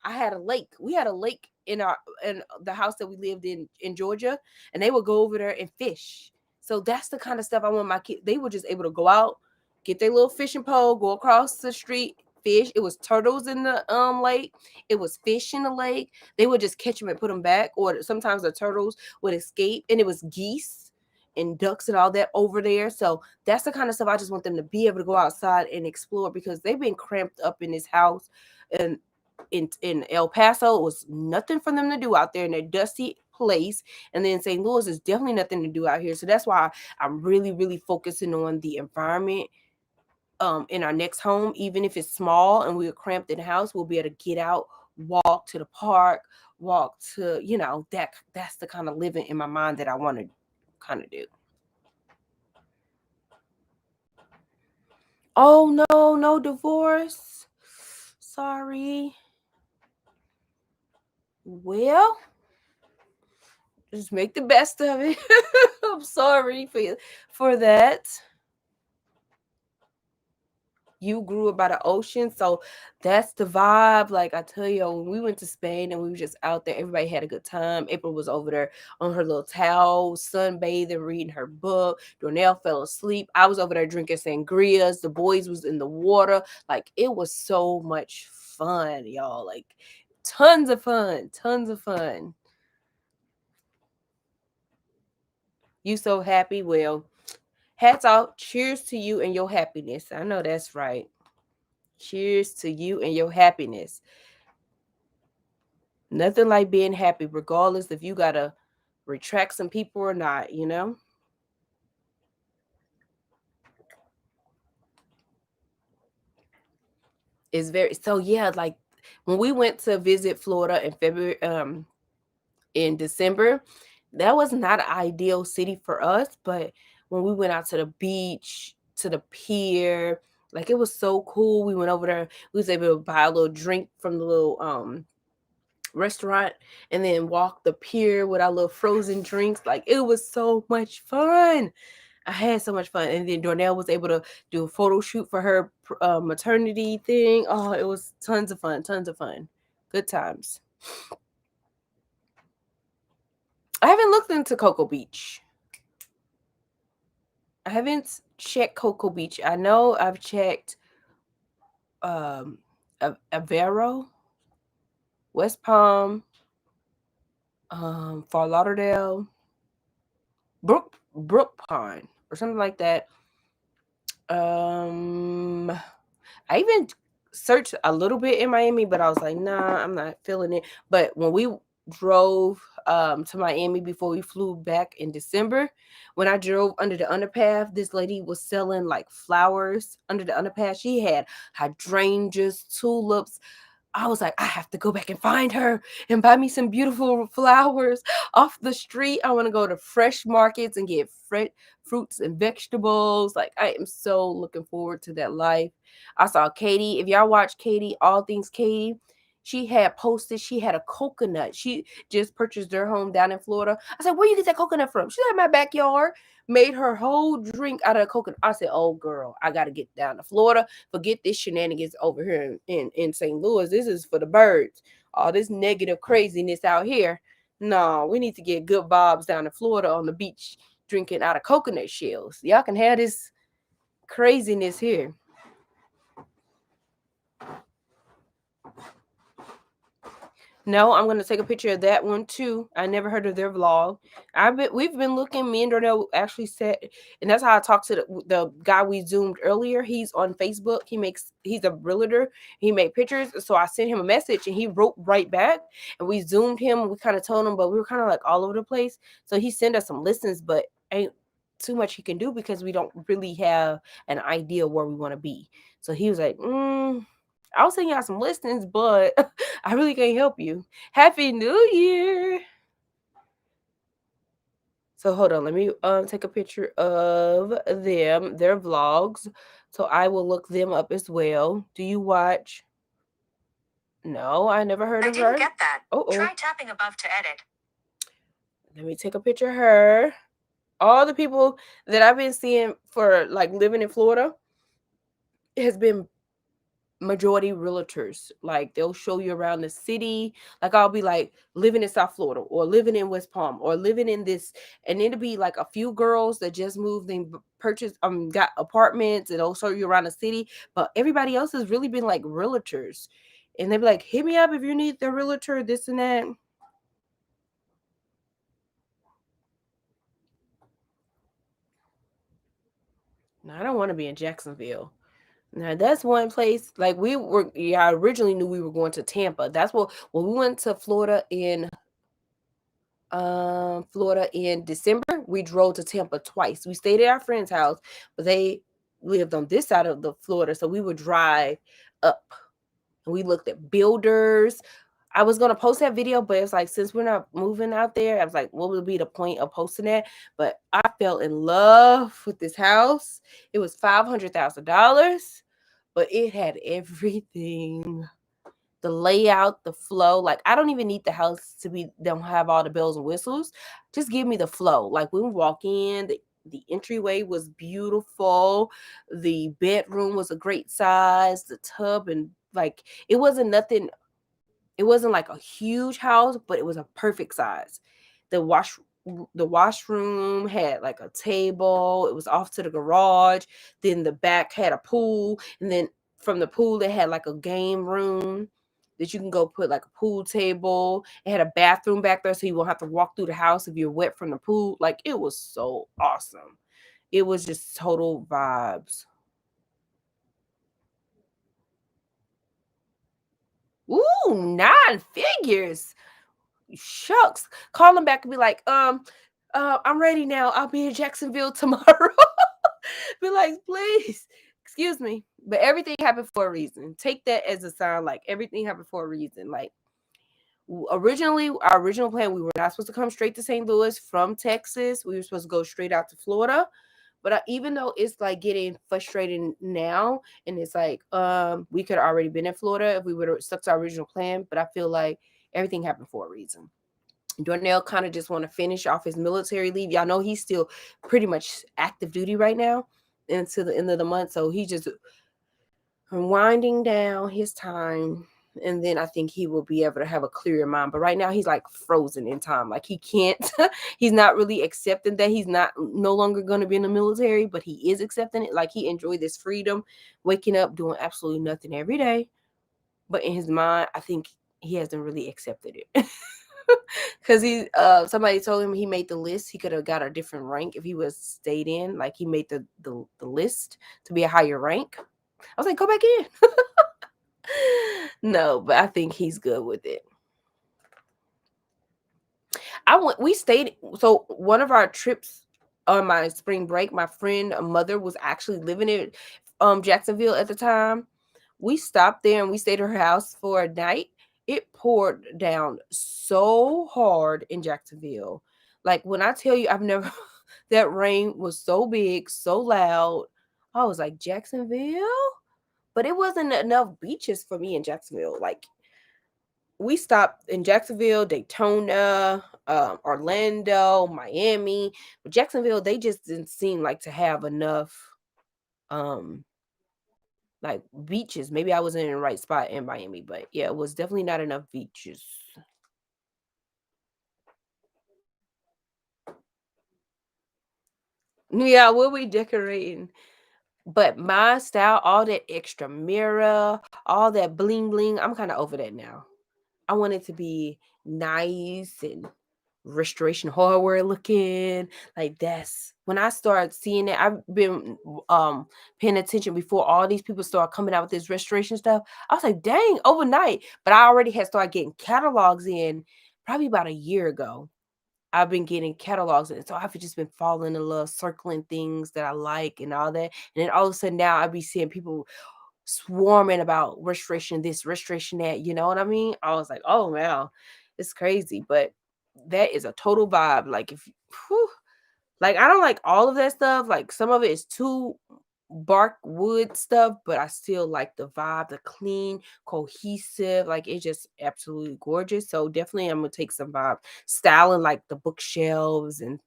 I had a lake. We had a lake in the house that we lived in Georgia, and they would go over there and fish. So that's the kind of stuff I want my kids. They were just able to go out, get their little fishing pole, go across the street, fish. It was turtles in the lake. It was fish in the lake. They would just catch them and put them back, or sometimes the turtles would escape, and it was geese and ducks and all that over there. So that's the kind of stuff I just want them to be able to go outside and explore because they've been cramped up in this house and in El Paso, it was nothing for them to do out there in their dusty place. And then St. Louis is definitely nothing to do out here. So that's why I'm really, really focusing on the environment in our next home. Even if it's small and we're cramped in the house, we'll be able to get out, walk to the park, walk to, that's the kind of living in my mind that I want to kind of do. Oh no, no divorce. Sorry. Well, just make the best of it. I'm sorry for that. You grew up by the ocean, so that's the vibe. Like I tell you, when we went to Spain and we were just out there, everybody had a good time. April was over there on her little towel, sunbathing, reading her book. Dornell fell asleep. I was over there drinking sangrias. The boys was in the water. Like it was so much fun, y'all. Like tons of fun, tons of fun. You so happy? Well, hats off. Cheers to you and your happiness. I know that's right. Cheers to you and your happiness. Nothing like being happy, regardless if you gotta retract some people or not. It's very so yeah, like when we went to visit Florida in February, in December, that was not an ideal city for us. But when we went out to the beach, to the pier, like it was so cool. We went over there, we was able to buy a little drink from the little restaurant and then walk the pier with our little frozen drinks. Like it was so much fun. I had so much fun. And then Dornell was able to do a photo shoot for her maternity thing. Oh, it was tons of fun, tons of fun. Good times. I haven't looked into Cocoa Beach. I haven't checked Cocoa Beach. I know I've checked um Avero, West Palm, Fort Lauderdale, Brook Pond, or something like that. Um, I even searched a little bit in Miami, but I was like, nah, I'm not feeling it. But when we drove to Miami before we flew back in December, when I drove under the underpass, this lady was selling like flowers under the underpass. She had hydrangeas, tulips, I was like, I have to go back and find her and buy me some beautiful flowers off the street. I want to go to fresh markets and get fresh fruits and vegetables. Like, I am so looking forward to that life. I saw Katie. If y'all watch Katie, All Things Katie, she had posted, she had a coconut. She just purchased their home down in Florida. I said, where you get that coconut from? She's at my backyard. Made her whole drink out of a coconut. I said, oh, girl, I got to get down to Florida. Forget this shenanigans over here in St. Louis. This is for the birds. All this negative craziness out here. No, we need to get good vibes down in Florida on the beach drinking out of coconut shells. Y'all can have this craziness here. No, I'm gonna take a picture of that one too. I never heard of their vlog. We've been looking. Me and Darnell actually said, and that's how I talked to the guy we zoomed earlier. He's on Facebook. He's a realtor. He made pictures. So I sent him a message and he wrote right back. And we zoomed him. We kind of told him, but we were kind of like all over the place. So he sent us some listens, but ain't too much he can do because we don't really have an idea where we want to be. So he was like, I'll send y'all some listings, but I really can't help you. Happy New Year. So hold on, let me take a picture of their vlogs. So I will look them up as well. Do you watch? No, I never heard of her. I didn't get that. Oh. Try tapping above to edit. Let me take a picture of her. All the people that I've been seeing for like living in Florida has been majority realtors. Like they'll show you around the city. Like I'll be like living in South Florida or living in West Palm or living in this, and it'll be like a few girls that just moved and purchased got apartments, and they'll show you around the city. But everybody else has really been like realtors, and they'll be like, hit me up if you need the realtor, this and that. No, I don't want to be in Jacksonville. Now that's one place like we were. Yeah, I originally knew we were going to Tampa. That's what when we went to Florida in December. We drove to Tampa twice. We stayed at our friend's house, but they lived on this side of the Florida, so we would drive up and we looked at builders. I was gonna post that video, but it's like since we're not moving out there, I was like, what would be the point of posting that? But I fell in love with this house. It was $500,000, but it had everything, the layout, the flow. Like I don't even need the house to be don't have all the bells and whistles. Just give me the flow. Like when we walk in, the entryway was beautiful. The bedroom was a great size. The tub and like it wasn't nothing. It wasn't like a huge house, but it was a perfect size. The wash the washroom had like a table. It was off to the garage. Then the back had a pool, and then from the pool they had like a game room that you can go put like a pool table. It had a bathroom back there, so you won't have to walk through the house if you're wet from the pool. Like it was so awesome. It was just total vibes. Ooh, 9 figures. Shucks. Call him back and be like, I'm ready now. I'll be in Jacksonville tomorrow. Be like, please, excuse me. But everything happened for a reason. Take that as a sign, like everything happened for a reason. Like originally, our original plan, we were not supposed to come straight to St. Louis from Texas. We were supposed to go straight out to Florida. But even though it's like getting frustrating now, and it's like we could have already been in Florida if we would have stuck to our original plan. But I feel like everything happened for a reason. Darnell kind of just want to finish off his military leave. Y'all know he's still pretty much active duty right now until the end of the month. So he just winding down his time. And then I think he will be able to have a clearer mind. But right now he's like frozen in time. Like he can't, he's not really accepting that he's not no longer going to be in the military, but he is accepting it. Like he enjoyed this freedom, waking up, doing absolutely nothing every day. But in his mind, I think he hasn't really accepted it. Cause he somebody told him he made the list. He could have got a different rank if he was stayed in. Like he made the list to be a higher rank. I was like, go back in. No, but I think he's good with it. We stayed so one of our trips on my spring break, my friend mother was actually living in Jacksonville at the time. We stopped there and we stayed at her house for a night. It poured down so hard in Jacksonville. Like when I tell you I've never that rain was so big, so loud. I was like, Jacksonville? But it wasn't enough beaches for me in Jacksonville. Like we stopped in Jacksonville, Daytona, Orlando, Miami. But Jacksonville, they just didn't seem like to have enough um like beaches. Maybe I wasn't in the right spot in Miami, but yeah, it was definitely not enough beaches. Yeah, we'll be decorating. But my style, all that extra mirror, all that bling bling, I'm kind of over that now. I want it to be nice and restoration hardware looking. Like that's when I start seeing it. I've been paying attention before all these people start coming out with this restoration stuff. I was like, dang, overnight. But I already had started getting catalogs in probably about a year ago. I've been getting catalogs in. So I've just been falling in love, circling things that I like and all that. And then all of a sudden now I be seeing people swarming about restoration this, restoration that, you know what I mean? I was like, oh wow, it's crazy. But that is a total vibe. Like if whew, like I don't like all of that stuff. Like some of it is too bark wood stuff, but I still like the vibe, the clean, cohesive. Like it's just absolutely gorgeous. So definitely I'm gonna take some vibe styling like the bookshelves and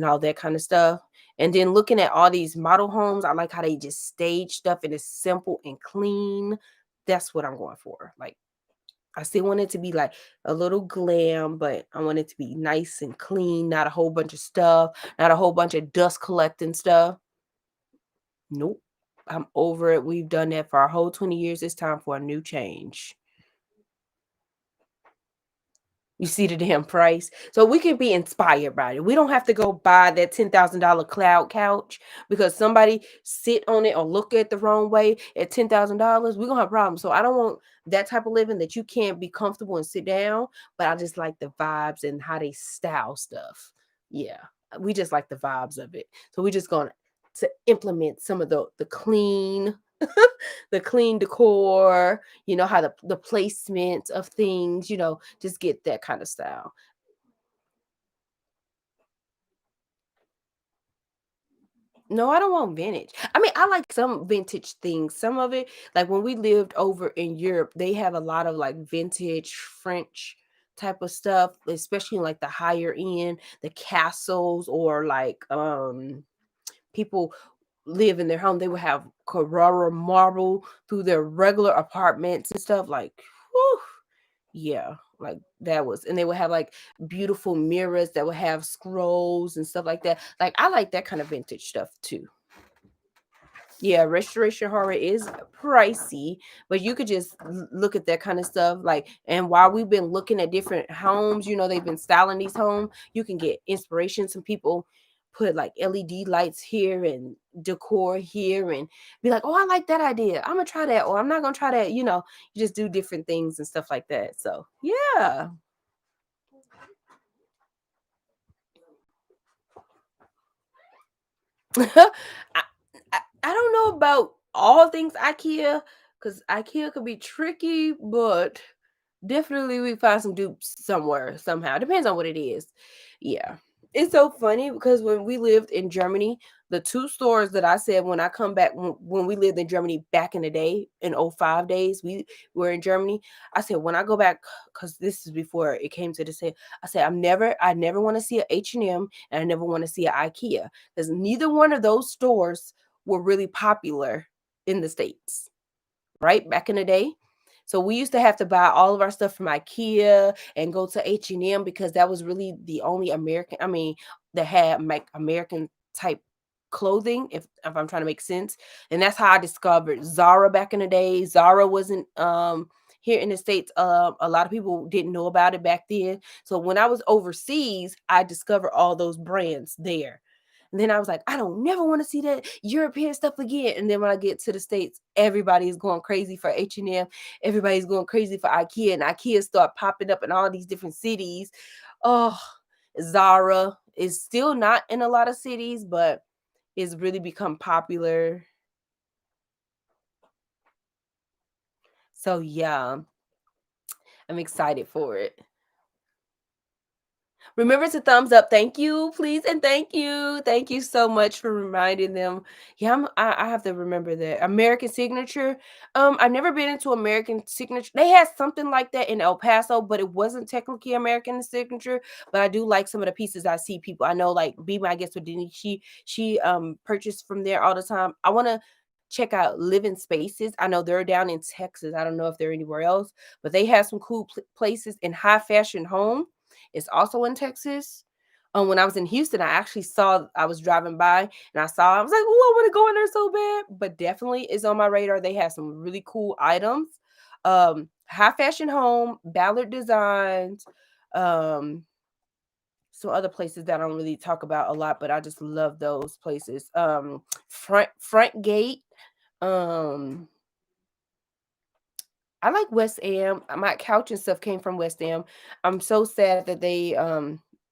all that kind of stuff. And then looking at all these model homes, I like how they just stage stuff and it's simple and clean. That's what I'm going for. Like I still want it to be like a little glam, but I want it to be nice and clean, not a whole bunch of stuff, not a whole bunch of dust collecting stuff. Nope. I'm over it. We've done that for our whole 20 years. It's time for a new change. You see the damn price. So we can be inspired by it. We don't have to go buy that $10,000 cloud couch because somebody sit on it or look at the wrong way at $10,000. We're gonna have problems. So I don't want that type of living that you can't be comfortable and sit down. But I just like the vibes and how they style stuff. Yeah. We just like the vibes of it. So we're just gonna to implement some of the clean the clean decor, how the placement of things, just get that kind of style. No, I don't want vintage. I mean, I like some vintage things. Some of it, like when we lived over in Europe, they have a lot of like vintage French type of stuff, especially like the higher end, the castles or like people live in their home, they would have Carrara marble through their regular apartments and stuff like, whew, yeah, like that was, and they would have like beautiful mirrors that would have scrolls and stuff like that. Like I like that kind of vintage stuff too. Yeah, restoration horror is pricey, but you could just look at that kind of stuff. Like, and while we've been looking at different homes, they've been styling these homes, you can get inspiration. Some people put like LED lights here and decor here and be like, oh, I like that idea. I'm gonna try that, or I'm not gonna try that. You just do different things and stuff like that. So, yeah. I, I don't know about all things IKEA because IKEA could be tricky, but definitely we find some dupes somewhere somehow. Depends on what it is. Yeah. It's so funny because when we lived in Germany, the two stores that I said when I come back when we lived in Germany back in the day in '05 days, we were in Germany. I said when I go back because this is before it came to this. I said I never want to see a H&M and I never want to see an IKEA because neither one of those stores were really popular in the States, right? Back in the day. So we used to have to buy all of our stuff from IKEA and go to H&M because that was really the only American, I mean, that had like American type clothing, if I'm trying to make sense. And that's how I discovered Zara back in the day. Zara wasn't here in the States. A lot of people didn't know about it back then. So when I was overseas, I discovered all those brands there. And then I was like, I don't never want to see that European stuff again. And then when I get to the States, everybody's going crazy for H&M. Everybody's going crazy for IKEA. And IKEA start popping up in all these different cities. Oh, Zara is still not in a lot of cities, but it's really become popular. So yeah, I'm excited for it. Remember to thumbs up. Thank you, please, and thank you. Thank you so much for reminding them. Yeah, I have to remember that. American Signature. I've never been into American Signature. They had something like that in El Paso, but it wasn't technically American Signature. But I do like some of the pieces I see people. I know, like Be My Guest with Denise. She purchased from there all the time. I want to check out Living Spaces. I know they're down in Texas. I don't know if they're anywhere else, but they have some cool places in High Fashion Home. It's also in Texas. When I was in Houston, I was driving by and I was like, oh, I want to go in there so bad. But definitely is on my radar. They have some really cool items. High Fashion Home, Ballard Designs, um, some other places that I don't really talk about a lot, but I just love those places. Front Gate. Um, I like West Am. My couch and stuff came from West Am. I'm so sad that they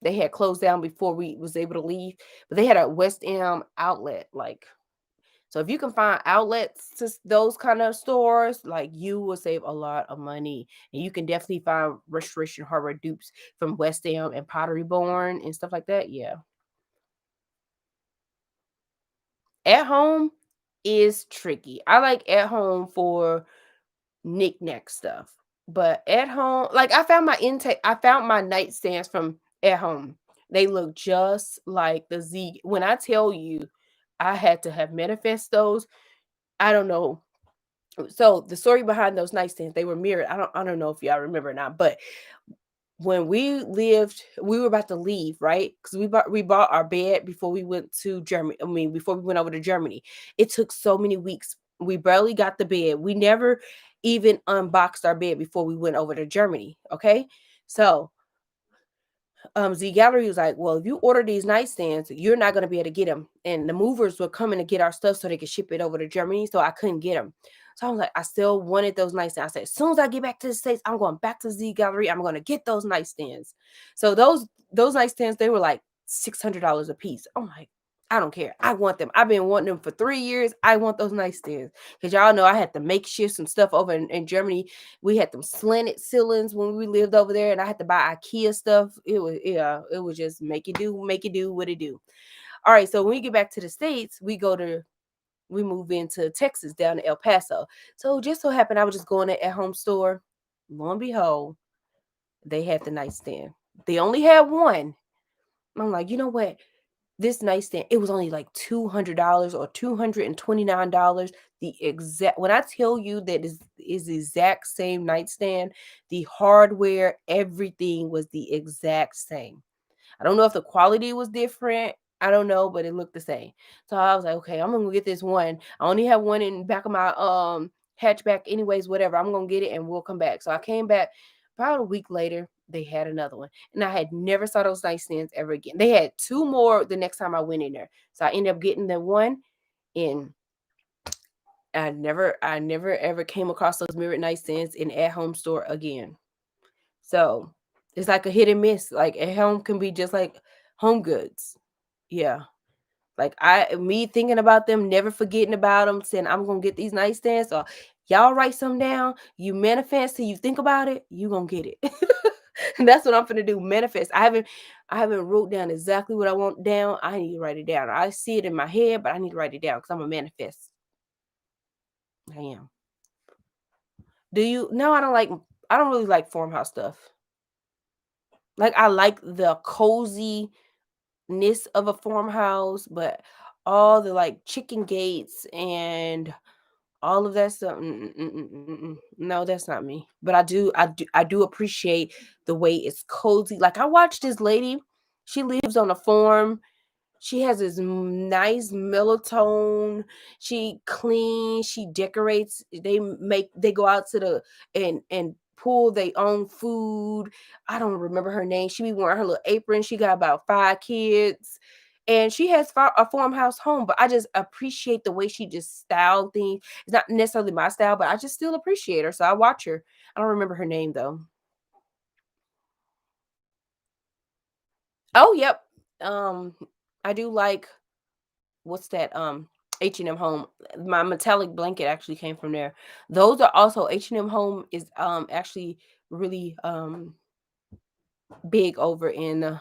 had closed down before we was able to leave, but they had a West Am outlet. Like, so if you can find outlets to those kind of stores, like you will save a lot of money. And you can definitely find restoration hardware dupes from West Am and Pottery Barn and stuff like that. Yeah. At home is tricky. I like at home for knick-knack stuff. But at home, like I found my nightstands from at home. They look just like the Z. When I tell you I had to have manifestos, I don't know. So the story behind those nightstands, they were mirrored. I don't know if y'all remember or not, but when we were about to leave, right? Because we bought our bed before we went to Germany. I mean, before we went over to Germany. It took so many weeks. We barely got the bed. We never even unboxed our bed before we went over to Germany. Okay. So Z Gallery was like, "Well, if you order these nightstands, you're not gonna be able to get them." And the movers were coming to get our stuff so they could ship it over to Germany, so I couldn't get them. So I was like, I still wanted those nightstands. I said, as soon as I get back to the States, I'm going back to Z Gallery. I'm gonna get those nightstands. So those nightstands, they were like $600 a piece. I'm like, I don't care. I want them. I've been wanting them for 3 years. I want those nightstands. Because y'all know I had to make shift some stuff over in Germany. We had them slanted ceilings when we lived over there, and I had to buy IKEA stuff. It was just make it do what it do. All right, so when we get back to the States, we move into Texas down to El Paso. So just so happened I was just going to at home store. Lo and behold, they had the nightstand. They only had one. I'm like, you know what? This nightstand, it was only like $200 or $229. The exact when I tell you that is the exact same nightstand, the hardware, everything was the exact same. I don't know if the quality was different. I don't know, but it looked the same. So I was like, okay, I'm gonna get this one. I only have one in back of my hatchback, anyways, whatever. I'm gonna get it and we'll come back. So I came back about a week later. They had another one, and I had never saw those nightstands ever again. They had two more the next time I went in there. So I ended up getting the one, and I never ever came across those mirrored nightstands in at home store again. So it's like a hit and miss. Like at home can be just like home goods. Yeah. Like me thinking about them, never forgetting about them, saying I'm gonna get these nightstands. Or y'all write some down. You manifest and you think about it, you gonna get it. And that's what I'm gonna do. Manifest. I haven't wrote down exactly what I want down. I need to write it down. I see it in my head, but I need to write it down because I'm a manifest. I am. Do you? No, I don't like. I don't really like farmhouse stuff. Like I like the coziness of a farmhouse, but all the like chicken gates and all of that stuff. No, that's not me. But I do appreciate the way it's cozy. Like I watched this lady. She lives on a farm. She has this nice mellow tone. She cleans, she decorates. They go out to the and pull their own food. I don't remember her name. She be wearing her little apron. She got about 5 kids. And she has a farmhouse home, but I just appreciate the way she just styled things. It's not necessarily my style, but I just still appreciate her. So I watch her. I don't remember her name though. Oh, yep. Um, I do like what's that H&M Home. My metallic blanket actually came from there. Those are also H&M Home is actually really big over in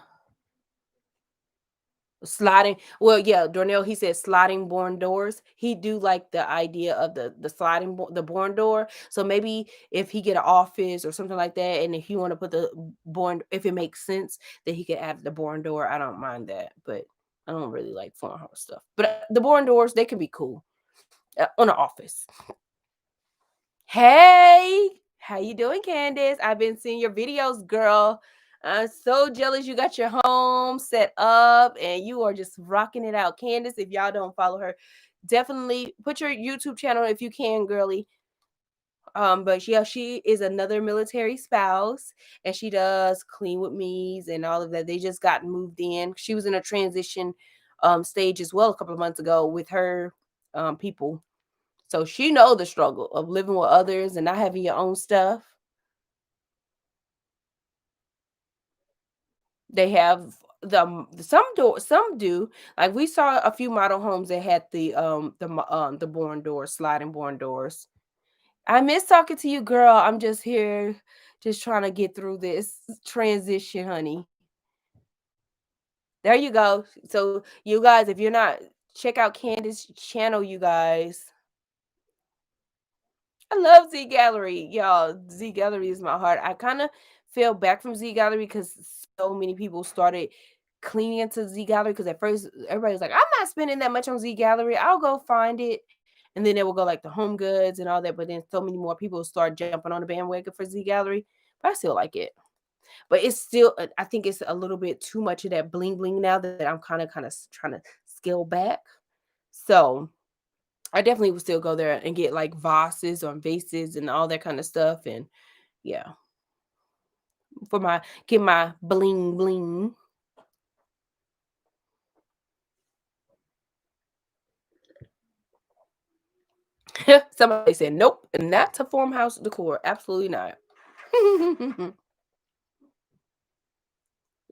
sliding. Well, yeah, Dornell, he said sliding barn doors. He do like the idea of the the barn door. So maybe if he get an office or something like that, and if you want to put the barn, if it makes sense, that he could have the barn door. I don't mind that, but I don't really like farmhouse stuff. But the barn doors, they can be cool on an office. Hey, how you doing, Candace? I've been seeing your videos, girl. I'm so jealous you got your home set up and you are just rocking it out. Candace, if y'all don't follow her, definitely put your YouTube channel if you can, girly. But yeah, she is another military spouse and she does clean with me's and all of that. They just got moved in. She was in a transition stage as well a couple of months ago with her people, so she know the struggle of living with others and not having your own stuff. They have some do. Like we saw a few model homes that had the barn doors, sliding barn doors. I miss talking to you, girl. I'm just here just trying to get through this transition, honey. There you go. So you guys, if you're not, check out Candace's channel, you guys. I love Z Gallery, y'all. Z Gallery is my heart. I kind of fell back from Z Gallery because so many people started cleaning into Z Gallery. Because at first everybody was like, "I'm not spending that much on Z Gallery. I'll go find it," and then they will go like the Home Goods and all that. But then so many more people start jumping on the bandwagon for Z Gallery. But I still like it. But it's still, I think it's a little bit too much of that bling bling now that I'm kind of trying to scale back. So I definitely would still go there and get like vases and all that kind of stuff. And yeah, for my get my bling bling. Somebody said, "Nope, not to farmhouse decor. Absolutely not."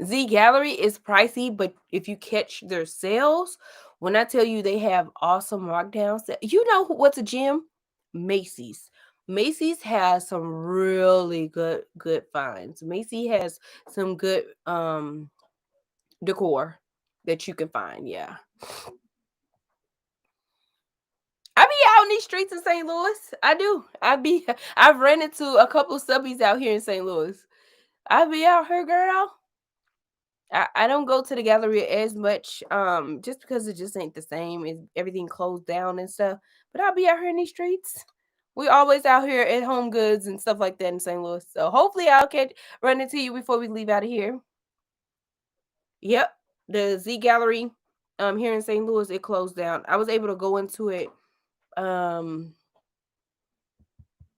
Z Gallery is pricey, but if you catch their sales, when I tell you they have awesome markdowns, you know what's a gem? Macy's. Macy's has some really good finds. Macy has some good decor that you can find. Yeah. I be out in these streets in St. Louis. I do. I've ran into a couple subbies out here in St. Louis. I be out here, girl. I don't go to the gallery as much, just because it just ain't the same. It's everything closed down and stuff. But I'll be out here in these streets. We always out here at Home Goods and stuff like that in St. Louis. So hopefully I'll catch run into you before we leave out of here. Yep. The Z Gallery here in St. Louis, it closed down. I was able to go into it um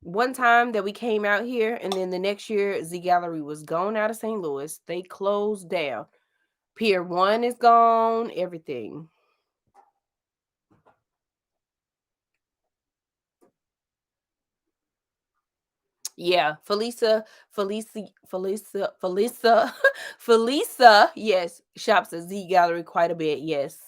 one time that we came out here, and then the next year Z Gallery was gone out of St. Louis. They closed down. Pier 1 is gone, everything. Yeah, Felisa, Felisa, yes, shops at Z Gallery quite a bit, yes.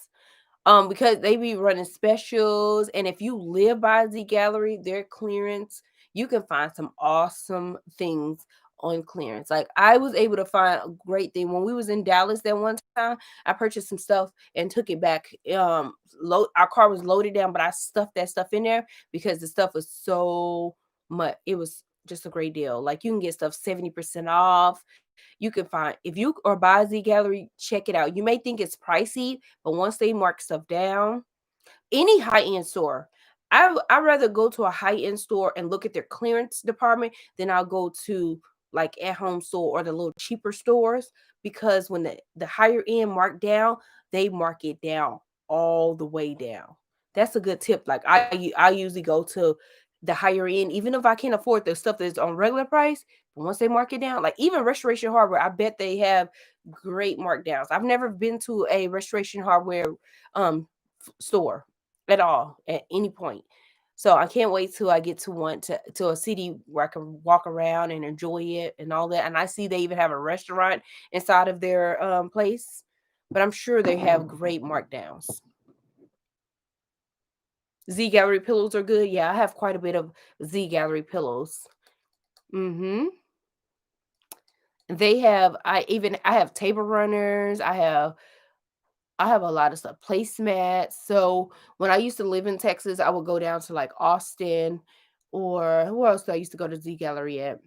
Because they be running specials, and if you live by Z Gallery, their clearance, you can find some awesome things on clearance. Like I was able to find a great thing when we was in Dallas that one time. I purchased some stuff and took it back. Load our car was loaded down, but I stuffed that stuff in there because the stuff was so much. It was just a great deal. Like you can get stuff 70% off. You can find if you or buy Z Gallery, check it out. You may think it's pricey, but once they mark stuff down, any high-end store. I rather go to a high-end store and look at their clearance department than I'll go to like at home store or the little cheaper stores because when the higher end mark down, they mark it down all the way down. That's a good tip. Like I usually go to the higher end, even if I can't afford the stuff that's on regular price. But once they mark it down, like even Restoration Hardware, I bet they have great markdowns. I've never been to a Restoration Hardware store at all at any point. So I can't wait till I get to one to a city where I can walk around and enjoy it and all that. And I see they even have a restaurant inside of their place, but I'm sure they have great markdowns. Z Gallery pillows are good. Yeah, I have quite a bit of Z Gallery pillows. Mm-hmm. I have table runners. I have a lot of stuff, placemats. So when I used to live in Texas, I would go down to like Austin or who else did I used to go to Z Gallery at?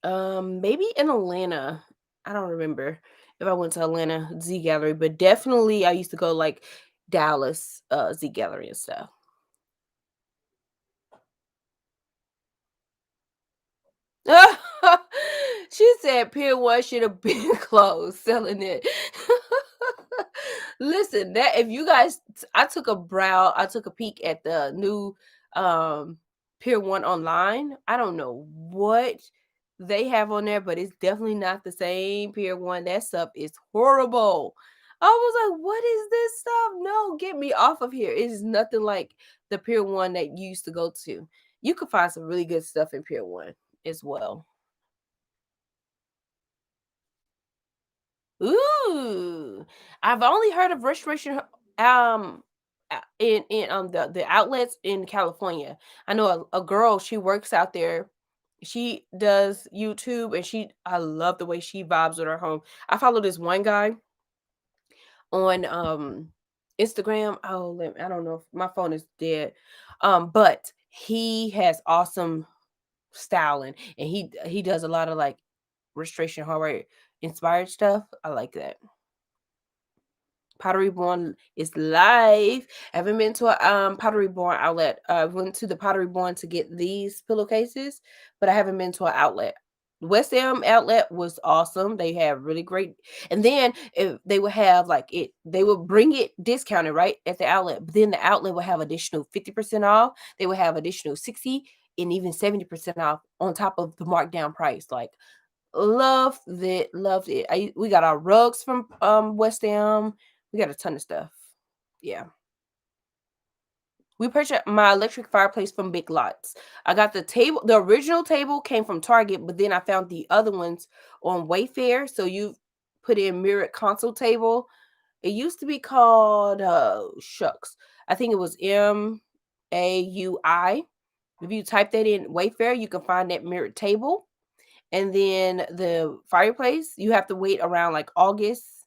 Maybe in Atlanta. I don't remember if I went to Atlanta Z Gallery, but definitely I used to go like Dallas Z Gallery and stuff. She said Pier 1 should have been closed selling it. Listen, that if you guys I took a peek at the new um Pier 1 online. I don't know what they have on there, but it's definitely not the same Pier 1. That stuff is horrible. I was like, what is this stuff? No, get me off of here. It is nothing like the Pier 1 that you used to go to. You could find some really good stuff in Pier 1 as well. Ooh, I've only heard of restoration in the outlets in California. I know a girl, she works out there. She does YouTube and I love the way she vibes with her home. I follow this one guy on Instagram. Oh, I don't know if my phone is dead. But he has awesome styling and he does a lot of like restoration hardware inspired stuff. I like that. Pottery Barn is live. I haven't been to a Pottery Barn outlet. I went to the Pottery Barn to get these pillowcases, but I haven't been to an outlet. West Elm outlet was awesome. They have really great, and then if they would have like they would bring it discounted right at the outlet, but then the outlet would have additional 50% off. They would have additional 60. and even 70% off on top of the markdown price. Like, loved it, loved it. We got our rugs from West Ham. We got a ton of stuff. Yeah. We purchased my electric fireplace from Big Lots. I got the original table came from Target, but then I found the other ones on Wayfair. So you put in mirrored console table. It used to be called shucks. I think it was MAUI. If you type that in Wayfair, you can find that mirrored table. And then the fireplace, you have to wait around like August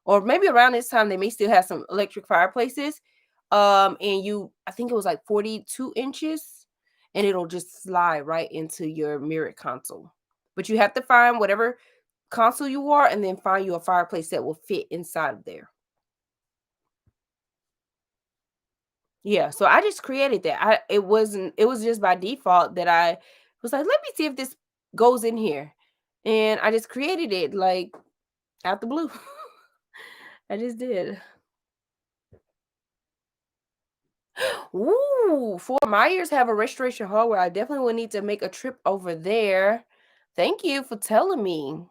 or maybe around this time they may still have some electric fireplaces. And I think it was like 42 inches, and it'll just slide right into your mirrored console. But you have to find whatever console you are and then find you a fireplace that will fit inside of there. Yeah, so I just created that. It was just by default that I was like, let me see if this goes in here. And I just created it like out the blue. I just did. Ooh, Fort Myers have a restoration hardware. I definitely would need to make a trip over there. Thank you for telling me.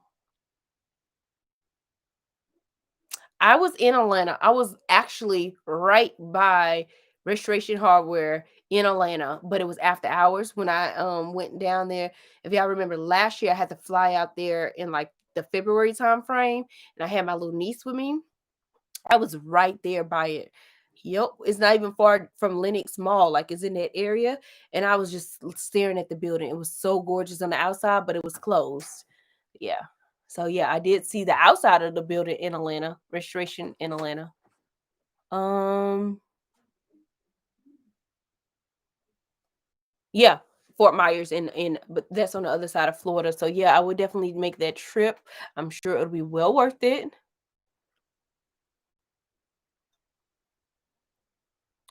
I was in Atlanta. I was actually right by Restoration Hardware in Atlanta, but it was after hours when I went down there. If y'all remember last year, I had to fly out there in like the February time frame, and I had my little niece with me. I was right there by it. Yep, it's not even far from Lenox Mall, like it's in that area. And I was just staring at the building. It was so gorgeous on the outside, but it was closed. Yeah. So yeah, I did see the outside of the building in Atlanta, restoration in Atlanta. Um, yeah, Fort Myers in but that's on the other side of Florida. So yeah, I would definitely make that trip. I'm sure it'll be well worth it.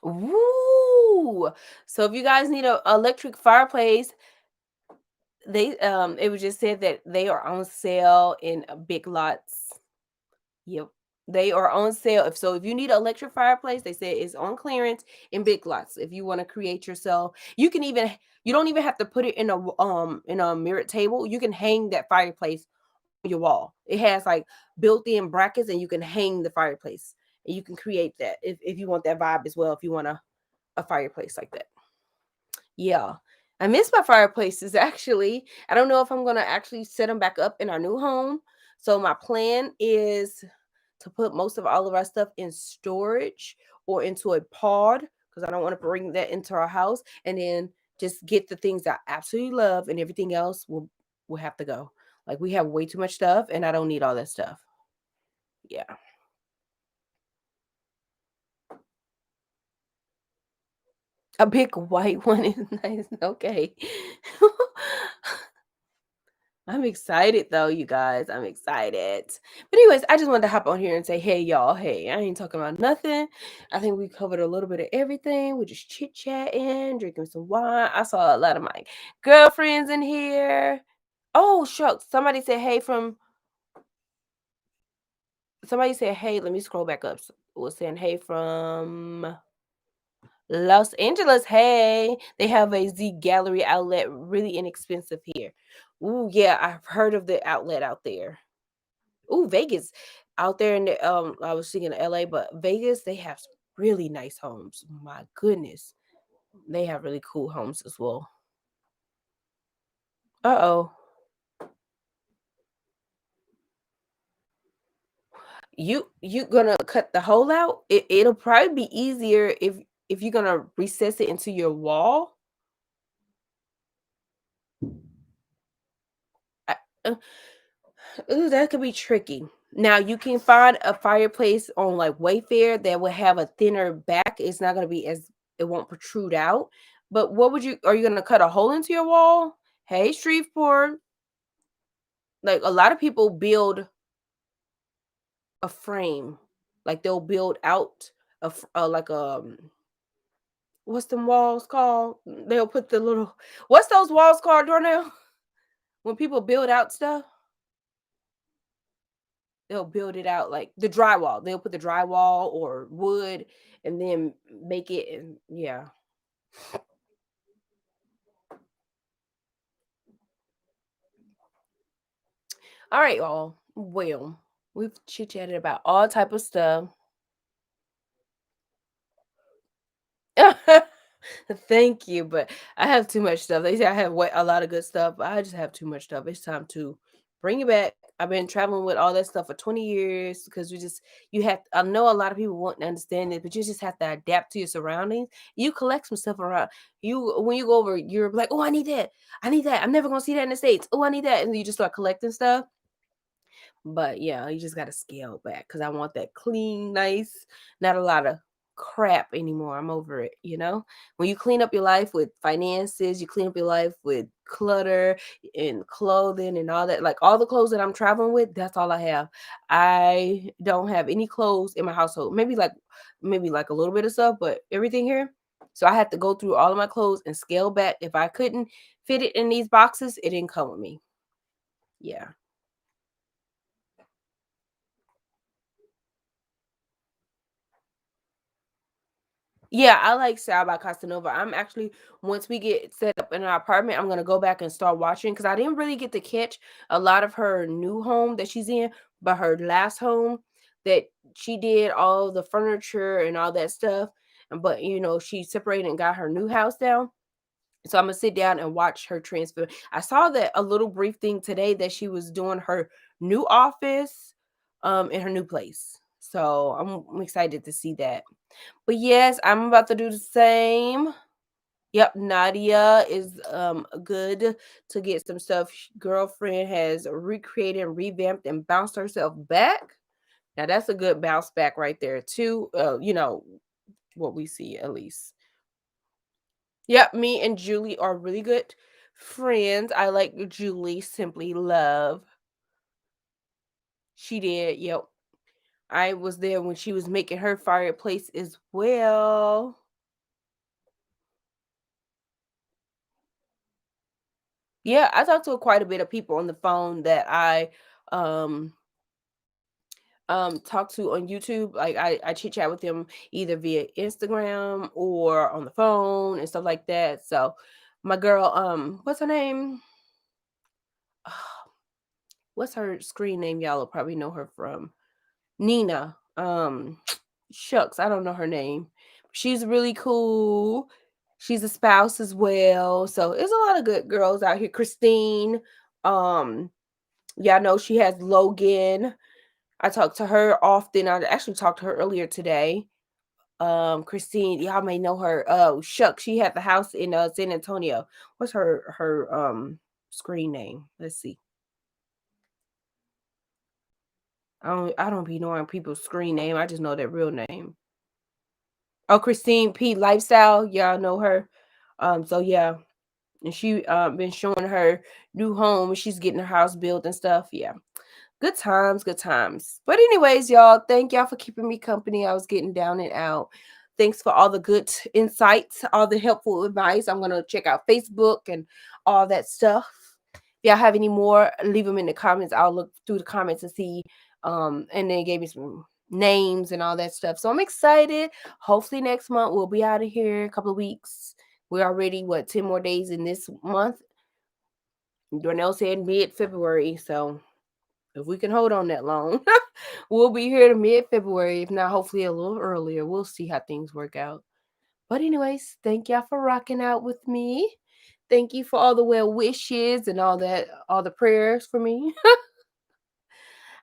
Ooh. So if you guys need a electric fireplace, it was just said that they are on sale in Big Lots. Yep. They are on sale. If you need an electric fireplace, they say it's on clearance in Big Lots. If you want to create yourself, you don't even have to put it in a mirrored table. You can hang that fireplace on your wall. It has like built-in brackets and you can hang the fireplace. And you can create that if you want that vibe as well, if you want a fireplace like that. Yeah. I miss my fireplaces actually. I don't know if I'm gonna actually set them back up in our new home. So my plan is to put most of all of our stuff in storage or into a pod because I don't want to bring that into our house and then just get the things I absolutely love and everything else will have to go. Like we have way too much stuff and I don't need all that stuff. Yeah. A big white one is nice. Okay. I'm excited though, you guys. I'm excited. But anyways, I just wanted to hop on here and say, hey y'all, hey, I ain't talking about nothing. I think we covered a little bit of everything. We're just chit-chatting, drinking some wine. I saw a lot of my girlfriends in here. Oh, shucks. Somebody said, hey, let me scroll back up. Was saying hey from Los Angeles. Hey, they have a Z Gallery outlet, really inexpensive here. Ooh, yeah, I've heard of the outlet out there. Ooh, Vegas. Out there in the I was thinking LA, but Vegas, they have some really nice homes. My goodness. They have really cool homes as well. Uh-oh. You gonna cut the hole out? It'll probably be easier if you're gonna recess it into your wall. I, uh, ooh, that could be tricky. Now you can find a fireplace on like Wayfair that will have a thinner back. It's not gonna be as it won't protrude out. But what would you are you gonna cut a hole into your wall? Hey, Shreveport. Like a lot of people build a frame. Like they'll build out like what's them walls called? They'll put the little what's those walls called, Darnell? When people build out stuff, they'll build it out like the drywall. They'll put the drywall or wood and then make it and yeah. All right, y'all. Well, we've chit chatted about all type of stuff. Thank you, but I have too much stuff. They say I have a lot of good stuff, but I just have too much stuff. It's time to bring it back. I've been traveling with all that stuff for 20 years because you have, I know a lot of people won't understand it, but you just have to adapt to your surroundings. You collect some stuff around you when you go over Europe, like, oh, I need that. I need that. I'm never going to see that in the States. Oh, I need that. And you just start collecting stuff. But yeah, you just gotta scale back because I want that clean, nice, not a lot of crap anymore. I'm over it, you know? When you clean up your life with finances, you clean up your life with clutter and clothing and all that, like all the clothes that I'm traveling with, that's all I have. I don't have any clothes in my household. Maybe like a little bit of stuff, but everything here. So I had to go through all of my clothes and scale back. If I couldn't fit it in these boxes, it didn't come with me. Yeah. Yeah, I like Sal by Casanova. I'm actually once we get set up in our apartment, I'm gonna go back and start watching because I didn't really get to catch a lot of her new home that she's in, but her last home that she did all the furniture and all that stuff. But she separated and got her new house down. So I'm gonna sit down and watch her transfer. I saw that a little brief thing today that she was doing her new office in her new place. So I'm excited to see that. But yes, I'm about to do the same. Yep, Nadia is good to get some stuff. Girlfriend has recreated and revamped and bounced herself back. Now that's a good bounce back right there too. What we see at least. Yep, me and Julie are really good friends. I like Julie simply love. She did. Yep. I was there when she was making her fireplace as well. Yeah, I talked to quite a bit of people on the phone that I um talk to on YouTube. Like I chit chat with them either via Instagram or on the phone and stuff like that. So my girl, what's her name? What's her screen name? Y'all will probably know her from Nina. Shucks, I don't know her name. She's really cool. She's a spouse as well. So there's a lot of good girls out here. Christine, um, yeah, I know she has Logan. I talk to her often. I actually talked to her earlier today. Christine, y'all may know her. Oh, shucks, she had the house in San Antonio. What's her screen name? Let's see. I don't be knowing people's screen name. I just know their real name. Oh, Christine P Lifestyle. Y'all know her. So yeah. And she been showing her new home. She's getting her house built and stuff. Yeah. Good times, good times. But anyways, y'all, thank y'all for keeping me company. I was getting down and out. Thanks for all the good insights, all the helpful advice. I'm gonna check out Facebook and all that stuff. If y'all have any more, leave them in the comments. I'll look through the comments and see. And then gave me some names and all that stuff. So I'm excited. Hopefully next month we'll be out of here a couple of weeks. We're already 10 more days in this month. Darnell said mid-February, so if we can hold on that long, we'll be here to mid-February. If not, hopefully a little earlier. We'll see how things work out. But anyways, thank y'all for rocking out with me. Thank you for all the well wishes and all that, all the prayers for me.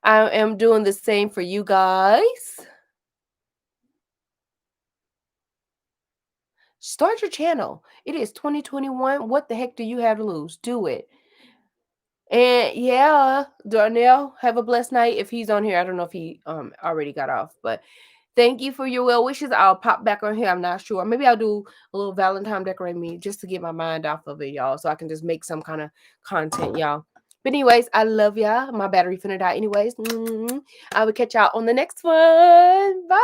I am doing the same for you guys. Start your channel. It is 2021. What the heck do you have to lose? Do it. And yeah, Darnell, have a blessed night. If he's on here, I don't know if he already got off, but thank you for your well wishes. I'll pop back on here. I'm not sure. Maybe I'll do a little Valentine decorate me just to get my mind off of it, y'all, so I can just make some kind of content, y'all. But anyways, I love y'all. My battery finna die anyways. I will catch y'all on the next one. Bye.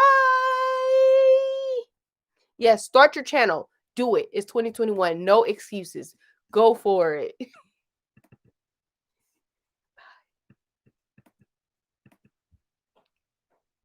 Yes, start your channel. Do it. It's 2021. No excuses. Go for it.